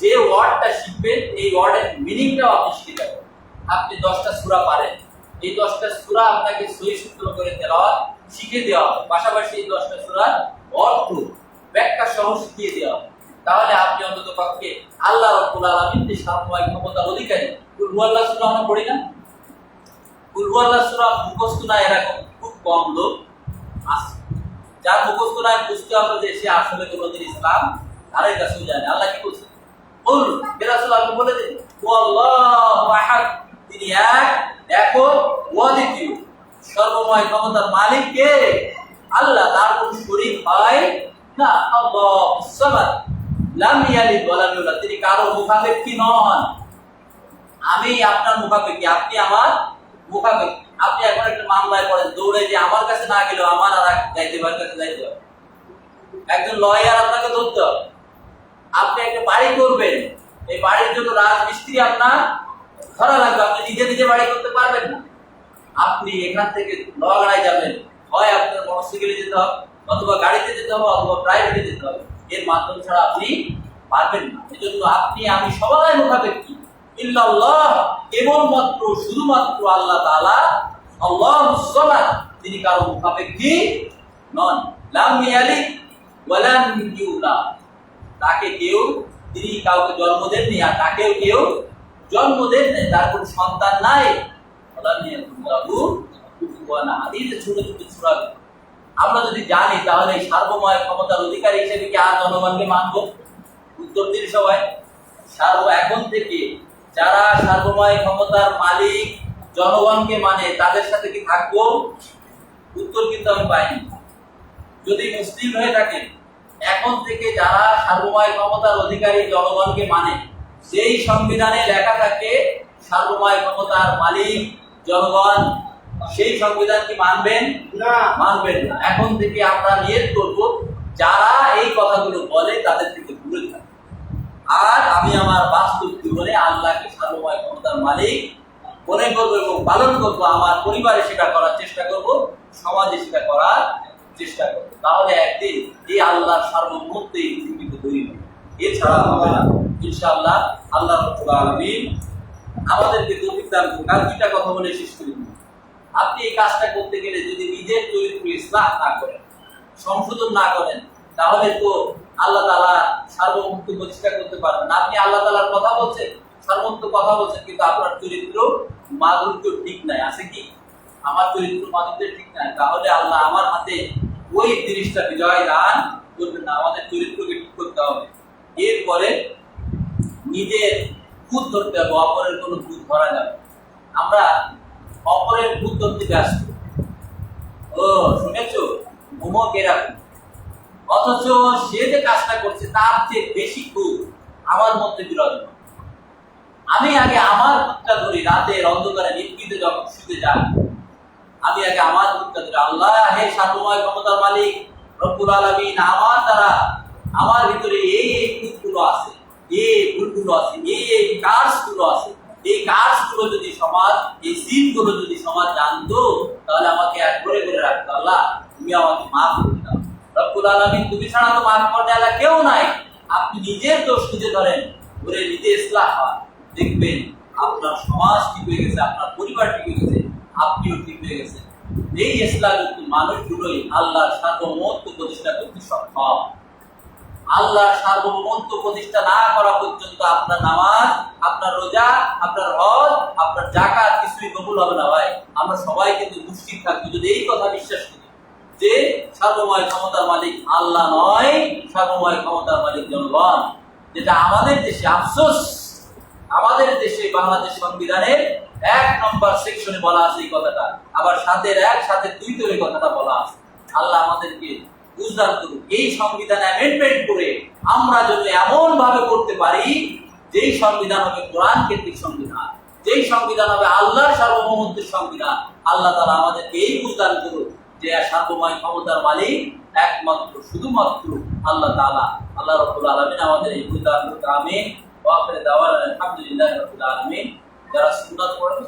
যে ওয়ার্ডটা শিখবেন, এই ওয়ার্ডের মিনিংটাও আপনি শিখে যাবেন। আপনি 10টা সূরা পারেন, এই 10টা সূরা আপনাকে সহি সূত্র করে তেলাওয়াত শিখিয়ে দেওয়া হবে, পাশাপাশি এই 10টা সূরার অর্থ ব্যাখ্যা সহ শিখিয়ে দেওয়া হবে। তাহলে আপনি অন্তত পক্ষে আল্লাহ রাব্বুল আলামিন যে সার্বভৌম ক্ষমতার অধিকারী, কুল হুয়াল্লাহ সূরা আমরা পড়ি না? কুল হুয়াল্লাহ সূরা মুখস্থ না এরকম খুব কম লোক আছে। যার মুখস্থ নাই, বুঝতে হবে যে সে আসলে কোনোদিন ইসলাম ধারে কাছেও যায় না। আল্লাহ কি বলছে? কুল, হে রাসূল আপনি বলে দিন, আল্লাহু আহাদ, তিনি এক, দেখো, অদ্বিতীয়, সর্বময় ক্ষমতার মালিক কে? আল্লাহ, তার কোনো শরীক হয় না। আল্লাহুস সামাদ, লাম ইয়ালিদ ওয়া লাম ইউলাদ, তিনি কারো মুখাপেক্ষী নন। আমি আপনার মুখাপেক্ষী, আপনি আমার মুখাপেক্ষী। আপনি এখন একটা মামলায় পড়েন, দৌড়ে যে আমার কাছে না গেলেও আমার আর এক যাইতে কাছে যাইতে হবে, একজন লয়ার আপনাকে ধরতে হবে। আপনি একটা বাড়ি করবেন, এই বাড়ির জন্য রাজমিস্ত্রি আপনার ধরা লাগবে। আপনি নিজে নিজে বাড়ি করতে পারবেন না। আপনি এখান থেকে নগরায় যাবেন, হয় আপনার মোটরসাইকেলে যেতে হবে, অথবা গাড়িতে যেতে হবে, অথবা প্রাইভেটে যেতে হবে। এর মাধ্যম ছাড়া আপনি পারবেন না। এজন্য আপনি আমি সবাই মুখাপেক্ষী। ইল্লাল্লাহ, কেবলমাত্র শুধুমাত্র আল্লাহ তাআলা, আল্লাহুস সামাদ, তিনি কারো মুখাপেক্ষী নন। লাম ইয়ালিদ ওয়া লাম ইউলাদ, তাকে কেউ, তিনি কাউকে জন্ম দেননি, আর তাকেও কেউ জন্ম দেন নাই, তার কোনো সন্তান নাই। ছোট ছোট সূরা আমরা যদি জানি, তাহলে সার্বময় ক্ষমতার অধিকারী হিসেবে কি আর জনগণকে মানব? উত্তর দিন সবাই। এখন থেকে যারা সার্বময় ক্ষমতার মালিক জনগণকে মানে, তাদের সাথে কি থাকবো? উত্তর কিন্তু আমি পাইনি। যদি মুসলিম হয়ে থাকেন, এখন থেকে যারা সার্বময় ক্ষমতার অধিকারী জনগণকে মানে, সেই সংবিধানে লেখা থাকে সার্বময় ক্ষমতার মালিক জনগণ, সেই সংবিধান কি মানবেন? না, মানবেন না। এখন থেকে আমরা নিয়ত করব, যারা এই কথাগুলো বলে তাদের থেকে দূরে থাকবে। আর আমি আমার বাস্তব জীবনে আল্লাহকে সার্বময় ক্ষমতার মালিক মনে করবো এবং পালন করবো। আমার পরিবারে সেটা করার চেষ্টা করব, সমাজে সেটা করার চেষ্টা করবো। তাহলে একদিন এই আল্লাহর সার্বভৌমত্ব এই পৃথিবীতে তৈরি হবে, এছাড়া হবে না ইনশাআল্লাহ। আল্লাহ রাব্বুল আলামিন আমাদেরকে তৌফিক দান করুন। আর দুইটা কথা বলে শেষ করি। আপনি এই কাজটা করতে গেলে যদি নিজের চরিত্র ইসলাহ না করেন, সংশোধন না করেন, তাহলে তো আল্লাহ তাআলা সার্বভৌমত্ব প্রতিষ্ঠা করতে পারবেন না। আপনি আল্লাহ তাআলার কথা বলছেন, সার্বভৌমত্ব কথা বলছেন, কিন্তু আপনার চরিত্র মাধুর্য ঠিক নাই। আছে কি? আমার চরিত্র মাধুর্য ঠিক নাই, তাহলে আল্লাহ আমার হাতে ওই জিনিসটা বিজয় দান করবেন না। আমাদের চরিত্রকে ঠিক করতে হবে। এরপরে নিজের ভূত ধরতে হবে, অপরের কোনো ভূত ধরা যাবে। আমরা অপরের ভূত ধরতে ব্যস্ত। ও শুনেছো, অমুক এরকম, অথচ সে যে কাজটা করছে তার চেয়ে বেশি ভূত আমার মধ্যে বিরাজমান। আমি আগে আমার ভূতটা ধরি, রাতের অন্ধকারে নিভৃতে যখন শুতে যাই, আমি আগে আমার ভূতটা ধরি। আল্লাহ, হে সার্বময় ক্ষমতার মালিক রব্বুল আলামিন, আমার দ্বারা আমার ভিতরে এই এই ভূতগুলো আছে, এই ভুলগুলো আছে, এই কাজগুলো আছে। এই কাজগুলো যদি সমাজ, এই সিনগুলো যদি সমাজ জানতো, তাহলে আমাকে এক করে করে রাখতো। আল্লাহ, তুমি আমাকে মাফ করে দাও। রব্বুল আলামিন, তুমি ছাড়া তো মাফ করতে আল্লাহ কেউ নাই। আপনি নিজের দোষ নিজে ধরেন, করে নিজে ইসলাহ হয়, দেখবেন আপনার সমাজ ঠিক হয়ে গেছে, আপনার পরিবার ঠিক হয়ে গেছে, আপনিও ঠিক হয়ে গেছে। এই ইসলামযুক্ত মানুষগুলোই আল্লাহর সার্বভৌমত্ব প্রতিষ্ঠা করতে সক্ষম। আল্লাহর সার্বভৌমত্ব প্রতিষ্ঠা না করা পর্যন্ত আপনার নামাজ, আপনার রোজা, আপনার হজ, আপনার যাকাত কিছুই কবুল হবে না। ভাই, আমরা সবাই কিন্তু মুশরিক থাকবো যদি এই কথা বিশ্বাস করি যে সার্বময় ক্ষমতার মালিক আল্লাহ নয়, সার্বময় ক্ষমতার মালিক জনগণ। যেটা আমাদের দেশে আফসোস, আমাদের দেশে বাংলাদেশ সংবিধানের 1 নম্বর সেকশনে বলা আছে এই কথাটা, আবার 7-1-7-2 এই কথাটা বলা আছে। আল্লাহ আমাদেরকে বুঝদান করুন, এই সংবিধান অ্যামেন্ডমেন্ট করে আমরা যদি এমন ভাবে করতে পারি, যেই সংবিধান হবে কোরআন কেন্দ্রিক সংবিধান, যেই সংবিধান হবে আল্লাহর সার্বভৌমত্বের সংবিধান। আল্লাহ তাআলা আমাদেরকে এই বুঝদান করুন যে সার্বময় ক্ষমতার মালিক একমাত্র শুধুমাত্র আল্লাহ তাআলা। আল্লাহ রাব্বুল আলামিন আমাদের এই বুঝদান করুন। আমিন। ওয়া আখিরু দাওয়ানা আলহামদুলিল্লাহি রাব্বিল আলামিন। যারা সুন্নাত পড়েন